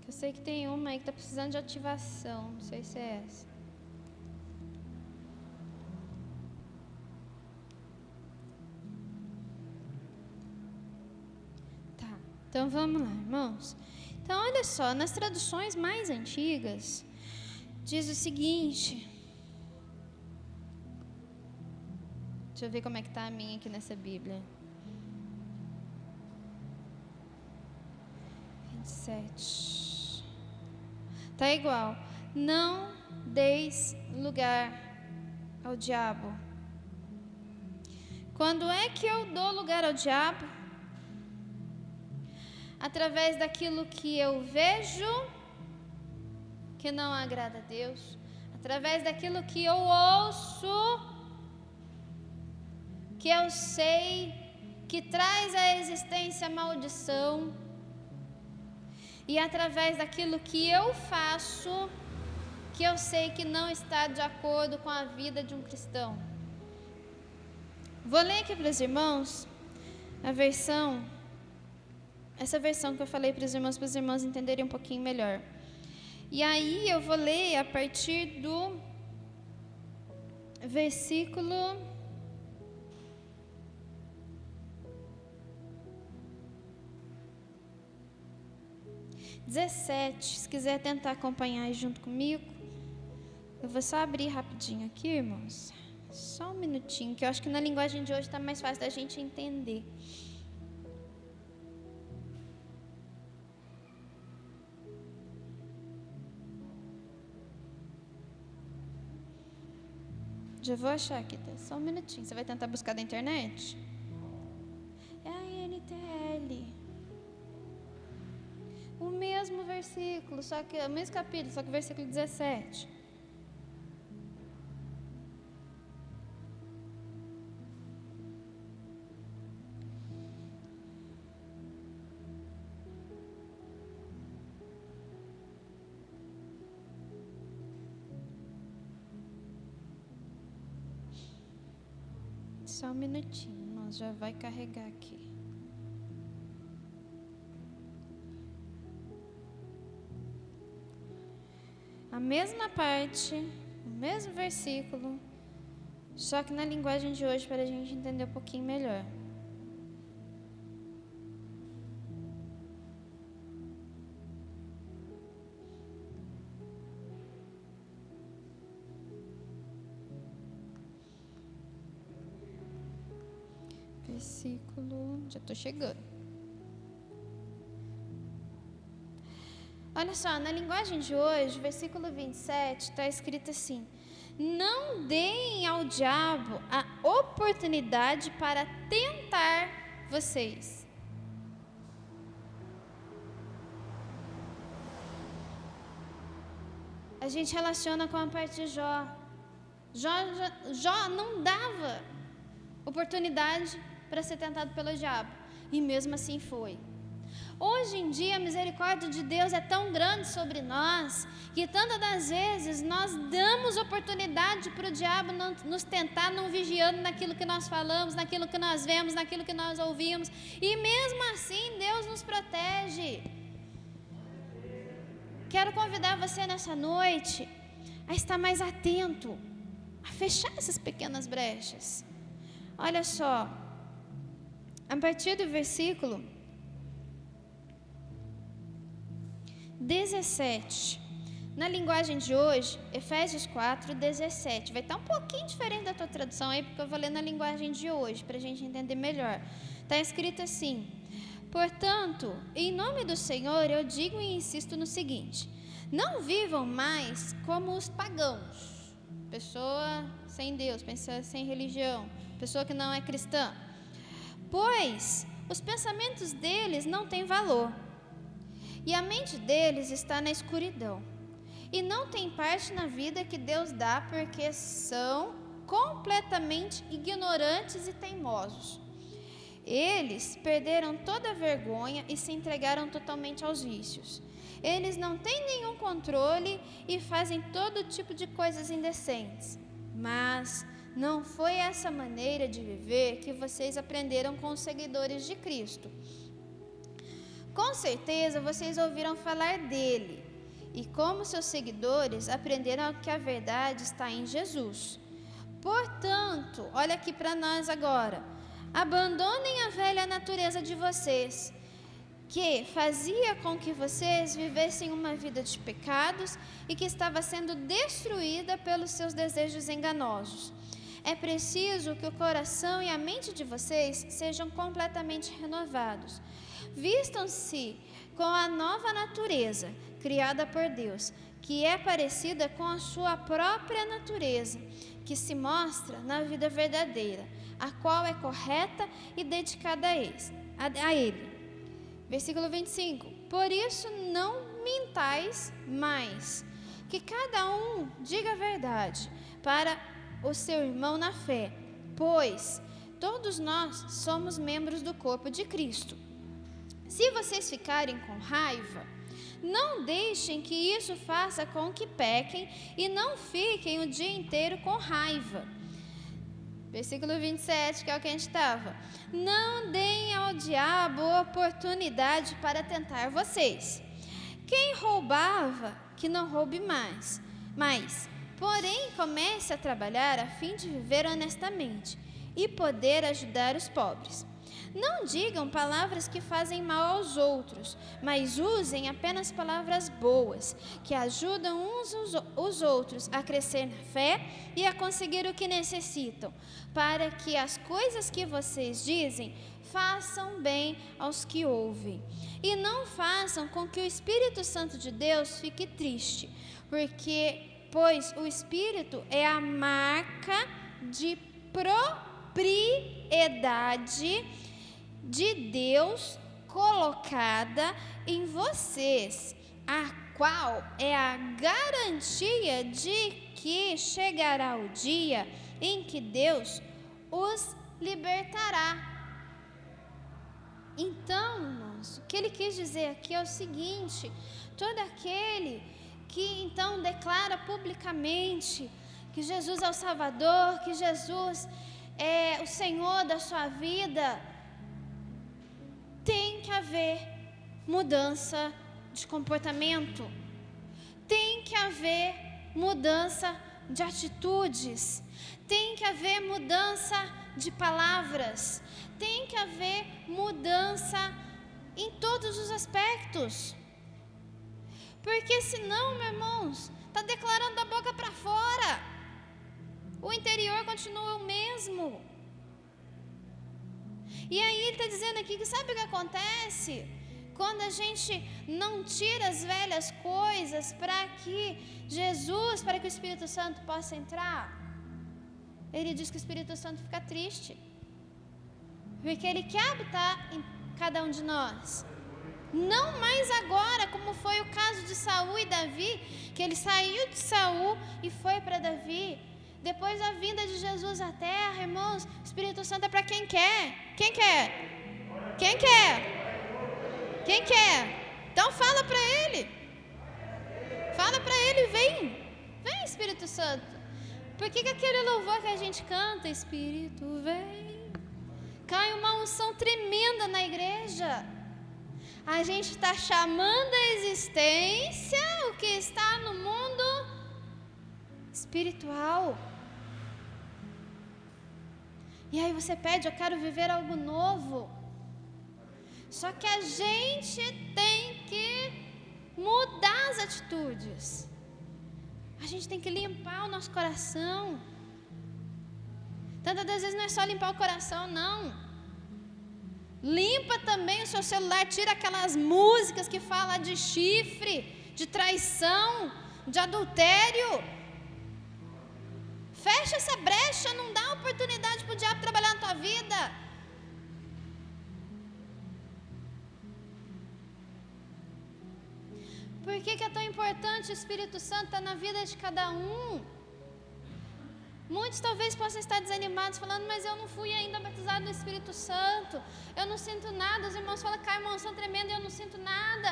Eu sei que tem uma aí que está precisando de ativação, não sei se é essa. Tá, então vamos lá, irmãos. Então, olha só, nas traduções mais antigas, diz o seguinte. Deixa eu ver como é que está a minha aqui nessa Bíblia. 27. Está igual. Não deis lugar ao diabo. Quando é que eu dou lugar ao diabo? Através daquilo que eu vejo, que não agrada a Deus. Através daquilo que eu ouço, que eu sei que traz à existência maldição. E através daquilo que eu faço, que eu sei que não está de acordo com a vida de um cristão. Vou ler aqui para os irmãos essa versão que eu falei para os irmãos entenderem um pouquinho melhor. E aí eu vou ler a partir do versículo 17. Se quiser tentar acompanhar aí junto comigo, eu vou só abrir rapidinho aqui, irmãos. Só um minutinho, que eu acho que na linguagem de hoje está mais fácil da gente entender. Já vou achar aqui, tá? Só um minutinho. Você vai tentar buscar da internet? É a NTL. O mesmo versículo, só que o mesmo capítulo, só que o versículo 17. Só um minutinho, irmãos, já vai carregar aqui. A mesma parte, o mesmo versículo, só que na linguagem de hoje, para a gente entender um pouquinho melhor. Versículo, já estou chegando. Olha só, na linguagem de hoje, versículo 27, está escrito assim: não deem ao diabo a oportunidade para tentar vocês. A gente relaciona com a parte de Jó. Jó não dava oportunidade para ser tentado pelo diabo, e mesmo assim foi. Hoje em dia a misericórdia de Deus é tão grande sobre nós, que tantas das vezes nós damos oportunidade para o diabo nos tentar, não vigiando naquilo que nós falamos, naquilo que nós vemos, naquilo que nós ouvimos, e mesmo assim Deus nos protege. Quero convidar você nessa noite a estar mais atento, a fechar essas pequenas brechas, Olha só, a partir do versículo 17, na linguagem de hoje, Efésios 4, 17, vai estar um pouquinho diferente da tua tradução aí, porque eu vou ler na linguagem de hoje, para a gente entender melhor. Está escrito assim: portanto, em nome do Senhor, eu digo e insisto no seguinte: não vivam mais como os pagãos, pessoa sem Deus, pessoa sem religião, pessoa que não é cristã, pois os pensamentos deles não têm valor, e a mente deles está na escuridão, e não tem parte na vida que Deus dá, porque são completamente ignorantes e teimosos. Eles perderam toda a vergonha e se entregaram totalmente aos vícios. Eles não têm nenhum controle e fazem todo tipo de coisas indecentes. Mas não foi essa maneira de viver que vocês aprenderam com os seguidores de Cristo. Com certeza vocês ouviram falar dele, e como seus seguidores aprenderam que a verdade está em Jesus. Portanto, olha aqui para nós agora: abandonem a velha natureza de vocês, que fazia com que vocês vivessem uma vida de pecados e que estava sendo destruída pelos seus desejos enganosos. É preciso que o coração e a mente de vocês sejam completamente renovados. Vistam-se com a nova natureza, criada por Deus, que é parecida com a sua própria natureza, que se mostra na vida verdadeira, a qual é correta e dedicada a Ele. Versículo 25: por isso não mintais mais, que cada um diga a verdade para o seu irmão na fé, pois todos nós somos membros do corpo de Cristo. Se vocês ficarem com raiva, não deixem que isso faça com que pequem, e não fiquem o dia inteiro com raiva. Versículo 27, que é o que a gente estava: não deem ao diabo oportunidade para tentar vocês. Quem roubava, que não roube mais, porém comece a trabalhar a fim de viver honestamente e poder ajudar os pobres. Não digam palavras que fazem mal aos outros, mas usem apenas palavras boas, que ajudam uns os outros a crescer na fé e a conseguir o que necessitam, para que as coisas que vocês dizem façam bem aos que ouvem. E não façam com que o Espírito Santo de Deus fique triste, pois o Espírito é a marca de propriedade de Deus colocada em vocês, a qual é a garantia de que chegará o dia em que Deus os libertará. Então, irmãos, o que ele quis dizer aqui é o seguinte: todo aquele que então declara publicamente que Jesus é o Salvador, que Jesus é o Senhor da sua vida, tem que haver mudança de comportamento, tem que haver mudança de atitudes, tem que haver mudança de palavras, tem que haver mudança em todos os aspectos. Porque senão, meus irmãos, está declarando da boca para fora, o interior continua o mesmo. E aí ele está dizendo aqui que sabe o que acontece? Quando a gente não tira as velhas coisas para que o Espírito Santo possa entrar, ele diz que o Espírito Santo fica triste, porque ele quer habitar em cada um de nós. Não mais agora, como foi o caso de Saul e Davi, que ele saiu de Saul e foi para Davi. Depois da vinda de Jesus à terra, irmãos, o Espírito Santo é para quem quer. Quem quer? Quem quer? Quem quer? Então fala para ele. Fala para ele, vem. Vem, Espírito Santo. Por que aquele louvor que a gente canta, Espírito vem, cai uma unção tremenda na igreja? A gente está chamando a existência o que está no mundo espiritual. E aí você pede, eu quero viver algo novo. Só que a gente tem que mudar as atitudes. A gente tem que limpar o nosso coração. Tantas das vezes não é só limpar o coração, não. Limpa também o seu celular, tira aquelas músicas que falam de chifre, de traição, de adultério. Fecha essa brecha, não dá oportunidade para o diabo trabalhar na tua vida. Por que é tão importante o Espírito Santo estar na vida de cada um? Muitos talvez possam estar desanimados, falando, mas eu não fui ainda batizado no Espírito Santo, eu não sinto nada. Os irmãos falam, cara, irmão, são tremendo, eu não sinto nada.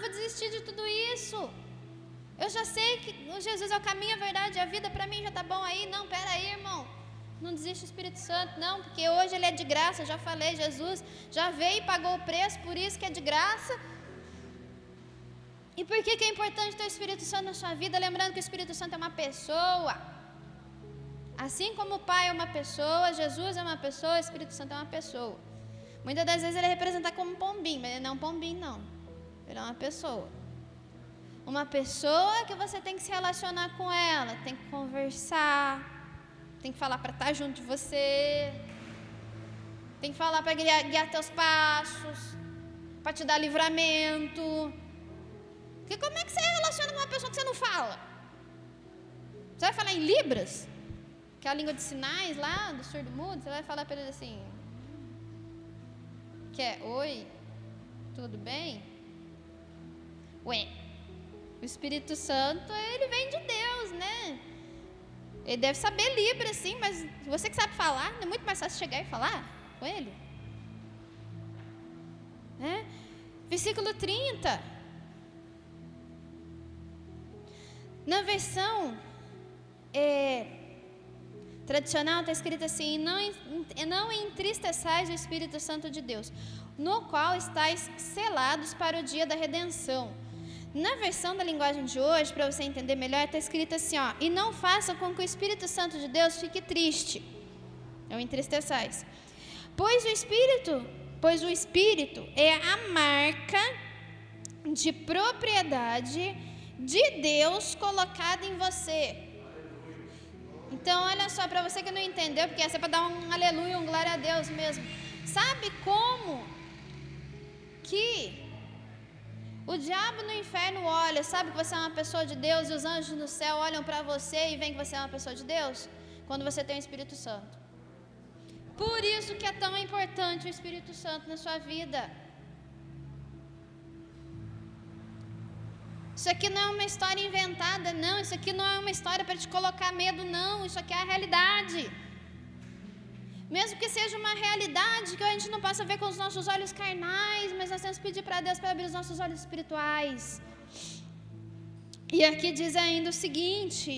Vou desistir de tudo isso. Eu já sei que Jesus é o caminho, a verdade e a vida, para mim já está bom aí. Não, pera aí, irmão, não desiste do Espírito Santo, não, porque hoje ele é de graça, já falei, Jesus já veio e pagou o preço, por isso que é de graça. E por que é importante ter o Espírito Santo na sua vida? Lembrando que o Espírito Santo é uma pessoa. Assim como o Pai é uma pessoa, Jesus é uma pessoa, o Espírito Santo é uma pessoa. Muitas das vezes ele é representado como um pombinho, mas ele não é um pombinho, não. Ele é uma pessoa. Uma pessoa que você tem que se relacionar com ela, tem que conversar, tem que falar para estar junto de você, tem que falar para guiar teus passos, para te dar livramento. Porque como é que você relaciona com uma pessoa que você não fala? Você vai falar em Libras? Que é a língua de sinais lá, do surdo-mudo, você vai falar para ele assim, que é, oi, tudo bem? Ué, o Espírito Santo, ele vem de Deus, né? Ele deve saber Libras, sim, mas você que sabe falar, não é muito mais fácil chegar e falar com ele? Versículo 30. Na versão tradicional está escrito assim, não entristeçais o Espírito Santo de Deus, no qual estáis selados para o dia da redenção. Na versão da linguagem de hoje, para você entender melhor, está escrito assim, e não façam com que o Espírito Santo de Deus fique triste, não entristeçais, pois o Espírito é a marca de propriedade de Deus colocada em você. Então, olha só, para você que não entendeu, porque essa é para dar um aleluia, um glória a Deus mesmo. Sabe como que o diabo no inferno olha, sabe que você é uma pessoa de Deus e os anjos no céu olham para você e veem que você é uma pessoa de Deus? Quando você tem o Espírito Santo. Por isso que é tão importante o Espírito Santo na sua vida. Isso aqui não é uma história inventada, não. Isso aqui não é uma história para te colocar medo, não. Isso aqui é a realidade. Mesmo que seja uma realidade que a gente não possa ver com os nossos olhos carnais, mas nós temos que pedir para Deus para abrir os nossos olhos espirituais. E aqui diz ainda o seguinte,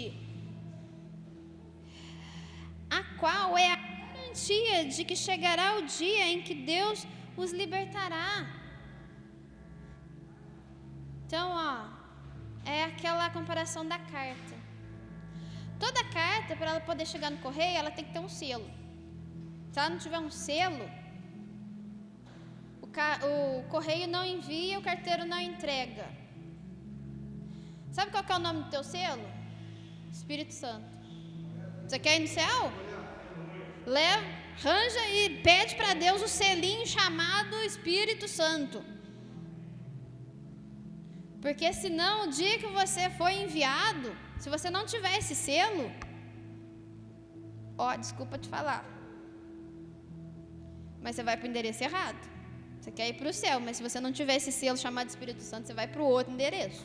a qual é a garantia de que chegará o dia em que Deus os libertará. Então, é aquela comparação da carta. Toda carta, para ela poder chegar no correio, ela tem que ter um selo. Se ela não tiver um selo, o correio não envia, o carteiro não entrega. Sabe qual que é o nome do teu selo? Espírito Santo. Você quer ir no céu? Leva, arranja e pede para Deus o selinho chamado Espírito Santo. Porque senão, o dia que você for enviado, se você não tiver esse selo, desculpa te falar, mas você vai para o endereço errado. Você quer ir para o céu, mas se você não tiver esse selo chamado Espírito Santo, você vai para o outro endereço.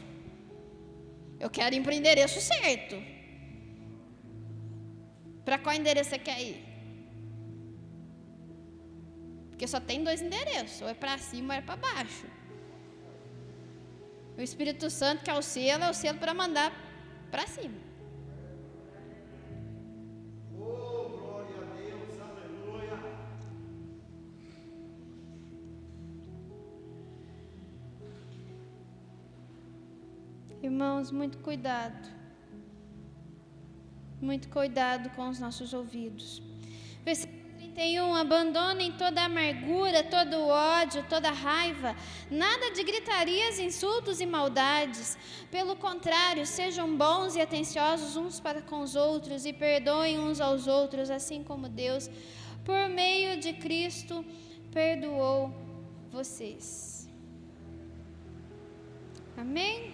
Eu quero ir para o endereço certo. Para qual endereço você quer ir? Porque só tem 2 endereços, ou é para cima ou é para baixo. O Espírito Santo, que é o selo para mandar para cima. Glória a Deus, aleluia. Irmãos, muito cuidado. Muito cuidado com os nossos ouvidos. Versículo 31, abandonem toda amargura, todo ódio, toda raiva, nada de gritarias, insultos e maldades. Pelo contrário, sejam bons e atenciosos uns para com os outros e perdoem uns aos outros, assim como Deus, por meio de Cristo, perdoou vocês. Amém?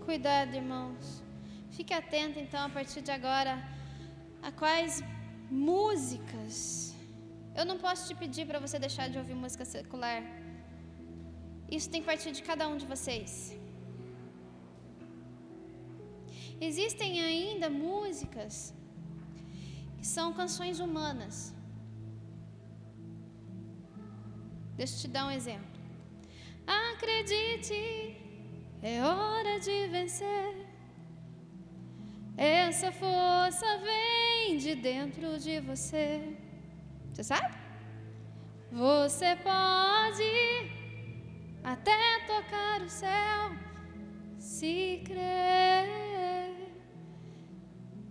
Cuidado, irmãos. Fique atento, então, a partir de agora, a quais músicas. Eu não posso te pedir para você deixar de ouvir música secular. Isso tem que partir de cada um de vocês. Existem ainda músicas que são canções humanas. Deixa eu te dar um exemplo. Acredite, é hora de vencer. Essa força vem de dentro de você. Você sabe? Você pode até tocar o céu, se crer.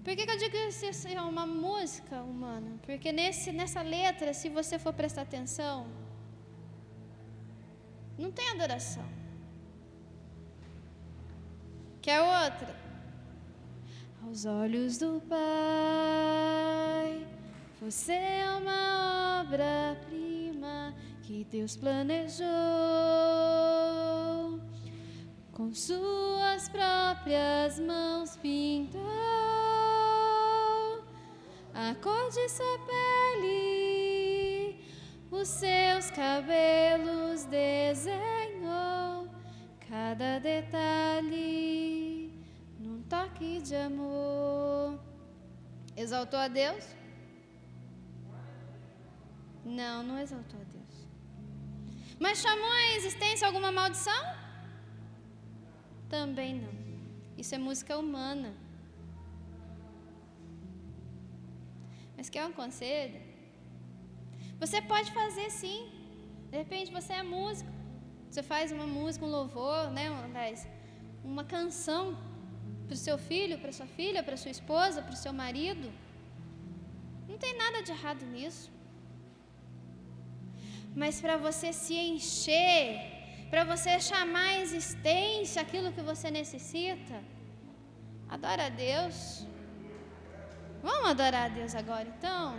Por que eu digo que isso é uma música humana? Porque nessa letra, se você for prestar atenção, não tem adoração. Quer outra? Aos olhos do Pai, você é uma obra-prima que Deus planejou. Com suas próprias mãos pintou a cor de sua pele, os seus cabelos desenhou, cada detalhe num toque de amor. Exaltou a Deus? Não, não exaltou a Deus. Mas chamou à existência alguma maldição? Também não. Isso é música humana. Mas quer um conselho? Você pode fazer sim. De repente você é músico. Você faz uma música, um louvor, né? Uma canção para o seu filho, para sua filha, para sua esposa, para o seu marido. Não tem nada de errado nisso. Mas para você se encher, para você chamar à existência aquilo que você necessita, adora a Deus. Vamos adorar a Deus agora, então?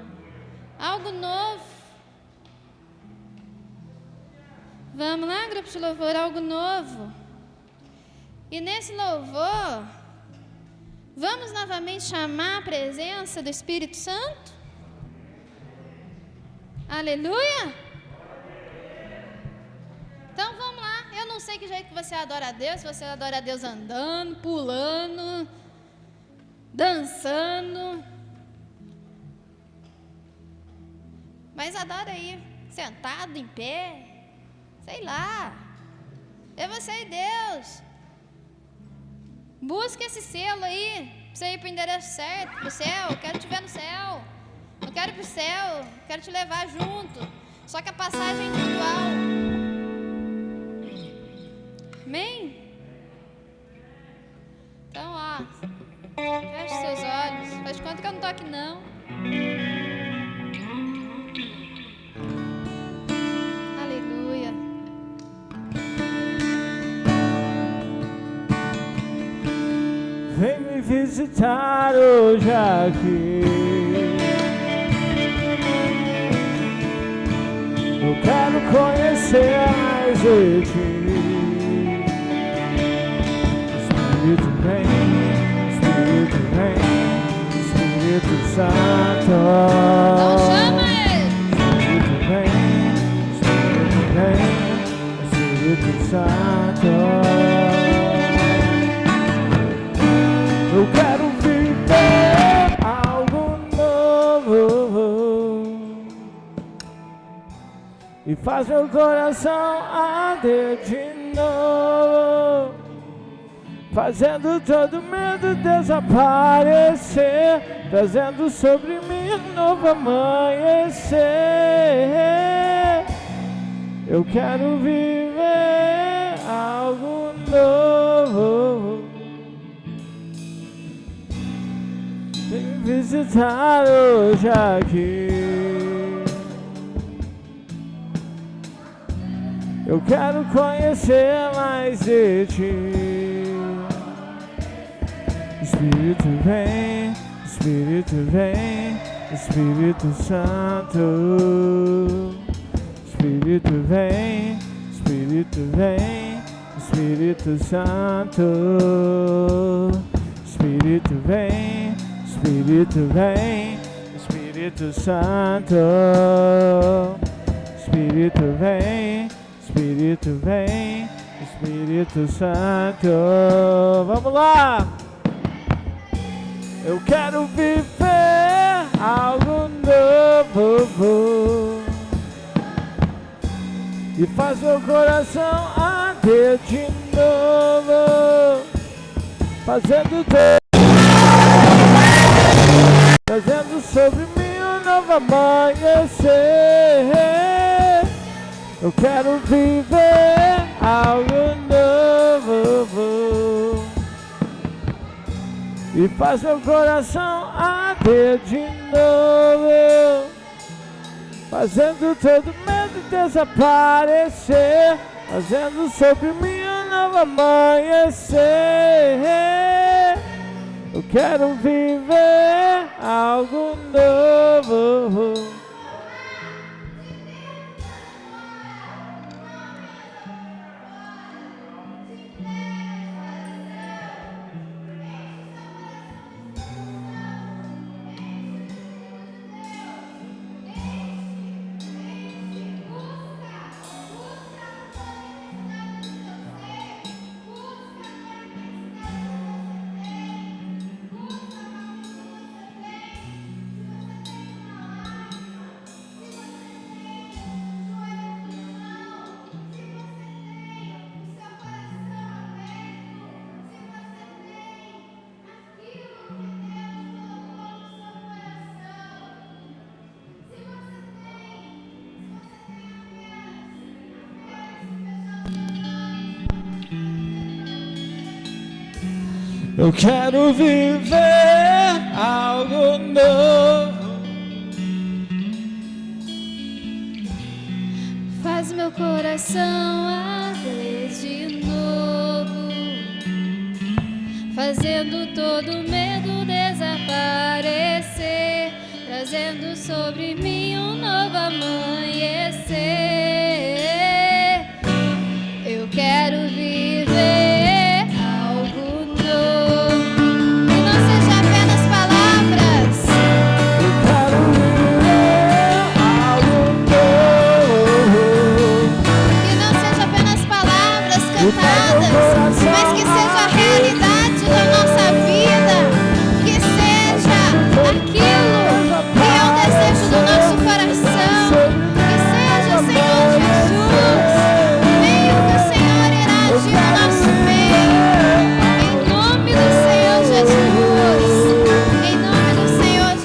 Algo novo. Vamos lá, grupo de louvor, algo novo. E nesse louvor, vamos novamente chamar a presença do Espírito Santo? Aleluia! Então vamos lá. Eu não sei que jeito que você adora a Deus. Se você adora a Deus andando, pulando, dançando. Mas adora aí, sentado, em pé. Sei lá. É você e Deus. Busca esse selo aí, pra você ir pro endereço certo, pro céu. Eu quero te ver no céu. Eu quero ir pro céu. Quero te levar junto. Só que a passagem é individual. Amém? Então, ó, feche seus olhos. Faz de conta que eu não tô aqui, não. Aleluia. Vem me visitar hoje aqui. Eu quero conhecer mais de ti. Espírito vem, Espírito Santo. Então chama ele. Espírito vem, Espírito Santo. Eu quero viver algo novo e faz meu coração arder de novo, fazendo todo medo desaparecer, trazendo sobre mim um novo amanhecer. Eu quero viver algo novo. vem me visitar hoje aqui. Eu quero conhecer mais de ti. Espírito vem, Espírito vem, Espírito Santo. Espírito vem, Espírito vem, Espírito Santo. Espírito vem, Espírito vem, Espírito Santo. Espírito vem, Espírito vem, Espírito Santo. Vamos lá! Eu quero viver algo novo e faz meu coração arder de novo, fazendo sobre mim um novo amanhecer. Eu quero viver algo novo e faz meu coração arder de novo, fazendo todo medo desaparecer, fazendo sobre mim um novo amanhecer. Eu quero viver algo novo. Eu quero viver algo novo. Faz meu coração arder de novo, fazendo todo medo desaparecer, trazendo sobre mim um novo amanhecer. Eu quero viver mas que seja a realidade da nossa vida, que seja aquilo que é o desejo do nosso coração, que seja, Senhor Jesus, meio que o Senhor irá agir no nosso meio, em nome do Senhor Jesus, em nome do Senhor Jesus.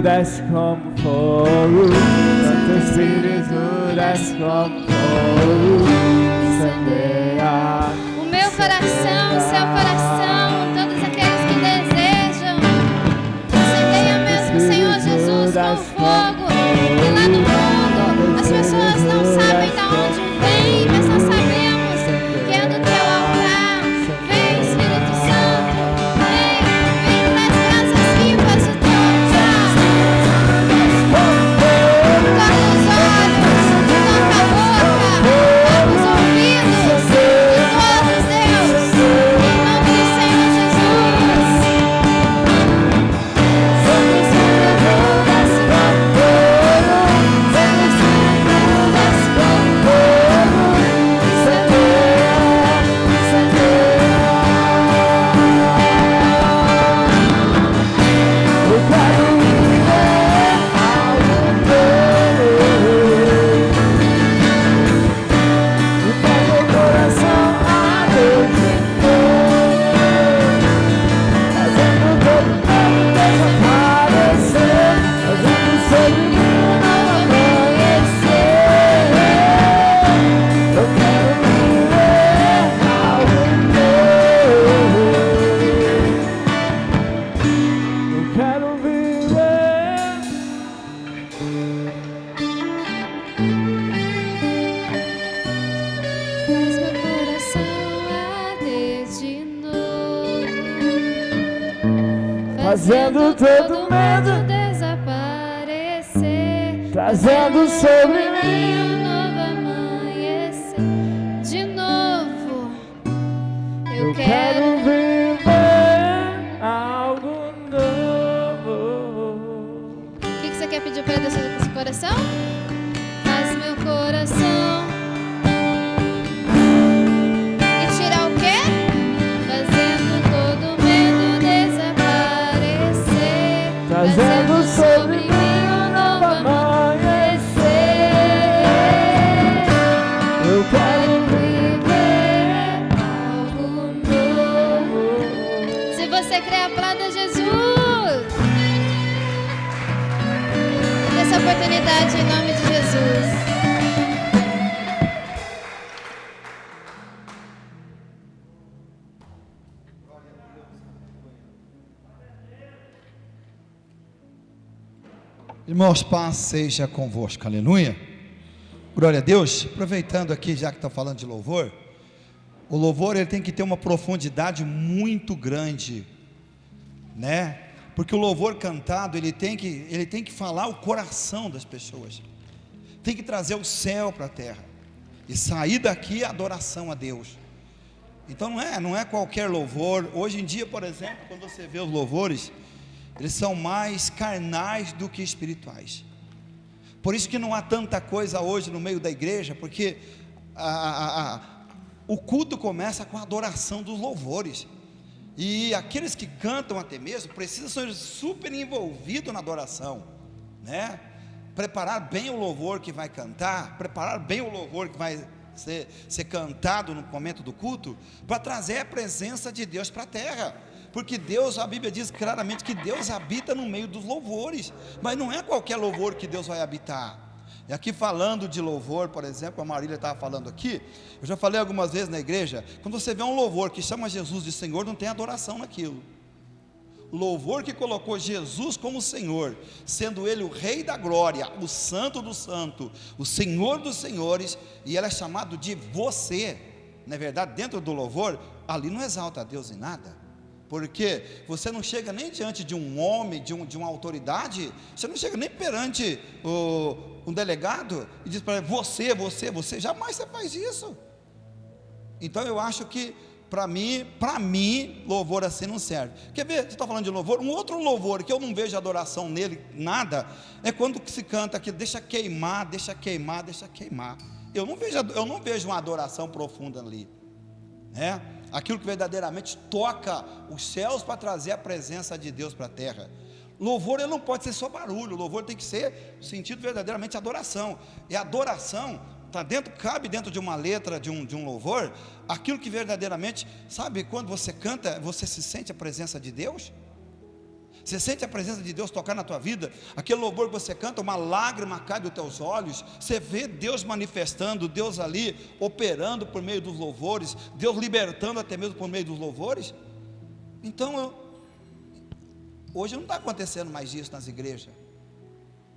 Desce como fogo, Santo Espírito desce como fogo, incendeia o meu coração, o seu coração, todos aqueles que desejam, incendeia mesmo, Senhor Jesus, com fogo. E lá no mundo as pessoas não sabem de onde vem, mas nós sabemos que é do teu altar. Vem, Espírito Santo, vem para as brasas vivas do teu altar. Toca os olhos, toca a boca, toca os ouvidos, e todos, Deus, em nome do fazendo todo medo desaparecer, trazendo sobre mim um novo amanhecer. De novo, eu quero viver algo novo. O que você quer pedir para Deus fazer com esse coração? Faz meu coração. E tirar o quê? Fazendo todo medo desaparecer, Trazendo sobre mim um novo amanhecer. Eu quero viver algo novo. Se você crê, aplauda Jesus. Essa oportunidade em nome de Jesus. Irmãos, paz seja convosco, aleluia, glória a Deus. Aproveitando aqui, já que está falando de louvor, o louvor ele tem que ter uma profundidade muito grande, né? Porque o louvor cantado, ele tem que falar o coração das pessoas, tem que trazer o céu para a terra, e sair daqui a adoração a Deus. Então não é qualquer louvor. Hoje em dia, por exemplo, quando você vê os louvores, eles são mais carnais do que espirituais. Por isso que não há tanta coisa hoje no meio da igreja, porque o culto começa com a adoração dos louvores, e aqueles que cantam até mesmo precisam ser super envolvidos na adoração, né? Preparar bem o louvor que vai cantar, preparar bem o louvor que vai ser cantado no momento do culto, para trazer a presença de Deus para a terra. Porque Deus, a Bíblia diz claramente que Deus habita no meio dos louvores, mas não é qualquer louvor que Deus vai habitar. E aqui falando de louvor, por exemplo, a Marília estava falando aqui, eu já falei algumas vezes na igreja, quando você vê um louvor que chama Jesus de Senhor, não tem adoração naquilo. O louvor que colocou Jesus como Senhor, sendo Ele o Rei da Glória, o Santo do Santo, o Senhor dos Senhores, e Ele é chamado de você, na verdade, dentro do louvor, ali não exalta a Deus em nada, porque você não chega nem diante de um homem, de uma autoridade, você não chega nem perante um delegado, e diz para ele, você, jamais você faz isso. Então eu acho que, para mim, louvor assim não serve. Quer ver, você está falando de louvor, um outro louvor, que eu não vejo adoração nele, nada, é quando se canta aqui, deixa queimar, deixa queimar, deixa queimar. Eu não vejo uma adoração profunda ali, né? Aquilo que verdadeiramente toca os céus para trazer a presença de Deus para a terra. Louvor, ele não pode ser só barulho, louvor tem que ser sentido verdadeiramente adoração, e a adoração cabe dentro de uma letra, de um louvor, aquilo que verdadeiramente, sabe, quando você canta, você se sente a presença de Deus, você sente a presença de Deus tocar na tua vida, aquele louvor que você canta, uma lágrima cai dos teus olhos, você vê Deus manifestando, Deus ali operando por meio dos louvores, Deus libertando até mesmo por meio dos louvores. Então, hoje não está acontecendo mais isso nas igrejas,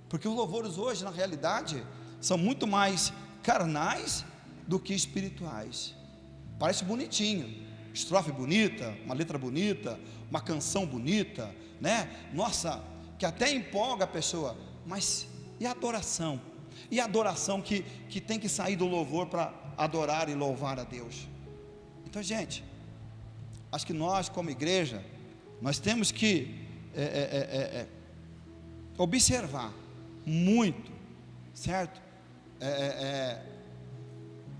porque os louvores hoje, na realidade, são muito mais carnais do que espirituais. Parece bonitinho, estrofe bonita, uma letra bonita, uma canção bonita, né? Nossa, que até empolga a pessoa, mas e a adoração? E a adoração que tem que sair do louvor para adorar e louvar a Deus? Então, gente, acho que nós como igreja, nós temos que observar muito, certo?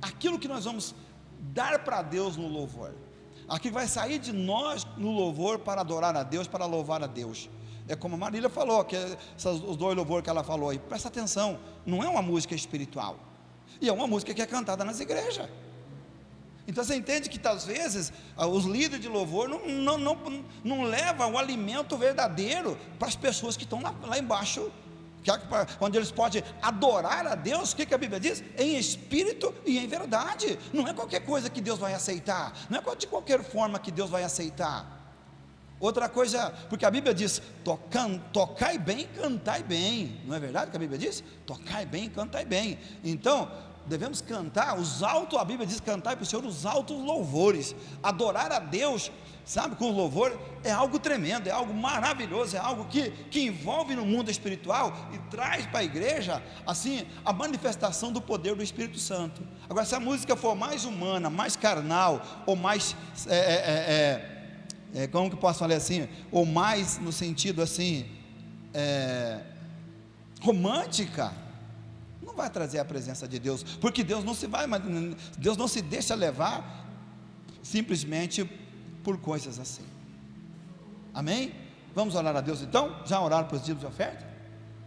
Aquilo que nós vamos dar para Deus no louvor, aquilo que vai sair de nós no louvor para adorar a Deus, para louvar a Deus. É como a Marília falou, que os dois louvores que ela falou aí, presta atenção, não é uma música espiritual, e é uma música que é cantada nas igrejas. Então você entende que às vezes os líderes de louvor não levam o alimento verdadeiro para as pessoas que estão lá embaixo, onde eles podem adorar a Deus. O que a Bíblia diz? Em espírito e em verdade. Não é qualquer coisa que Deus vai aceitar, não é de qualquer forma que Deus vai aceitar. Outra coisa, porque a Bíblia diz, tocai bem, cantai bem, não é verdade que a Bíblia diz? Tocai bem, cantai bem. Então, devemos cantar a Bíblia diz cantar para o Senhor os altos louvores, adorar a Deus, sabe, com louvor, é algo tremendo, é algo maravilhoso, é algo que envolve no mundo espiritual e traz para a igreja, assim, a manifestação do poder do Espírito Santo. Agora, se a música for mais humana, mais carnal, ou mais, como que eu posso falar assim, ou mais no sentido assim, romântica, não vai trazer a presença de Deus, porque Deus não se deixa levar simplesmente por coisas assim. Amém? Vamos orar a Deus então? Já oraram para os dízimos de oferta?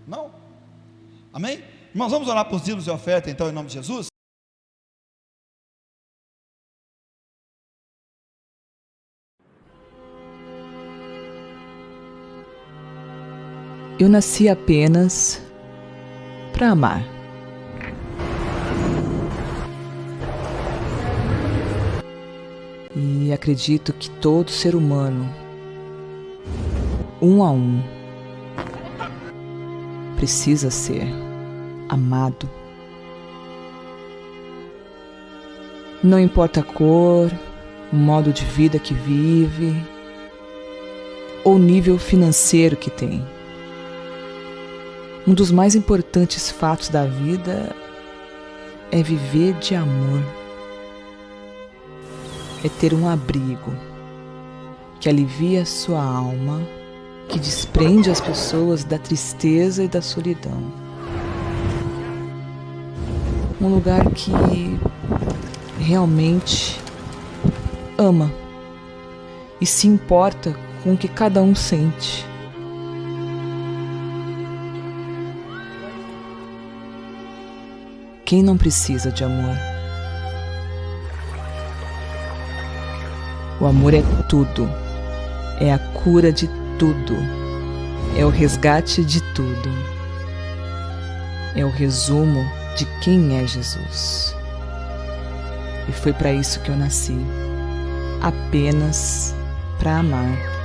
Não? Amém? Irmãos, vamos orar para os dízimos de oferta então, em nome de Jesus? Eu nasci apenas para amar. E acredito que todo ser humano, um a um, precisa ser amado. Não importa a cor, o modo de vida que vive, ou o nível financeiro que tem. Um dos mais importantes fatos da vida é viver de amor. É ter um abrigo que alivia a sua alma, que desprende as pessoas da tristeza e da solidão. Um lugar que realmente ama e se importa com o que cada um sente. Quem não precisa de amor? O amor é tudo, é a cura de tudo, é o resgate de tudo, é o resumo de quem é Jesus. E foi para isso que eu nasci, apenas para amar.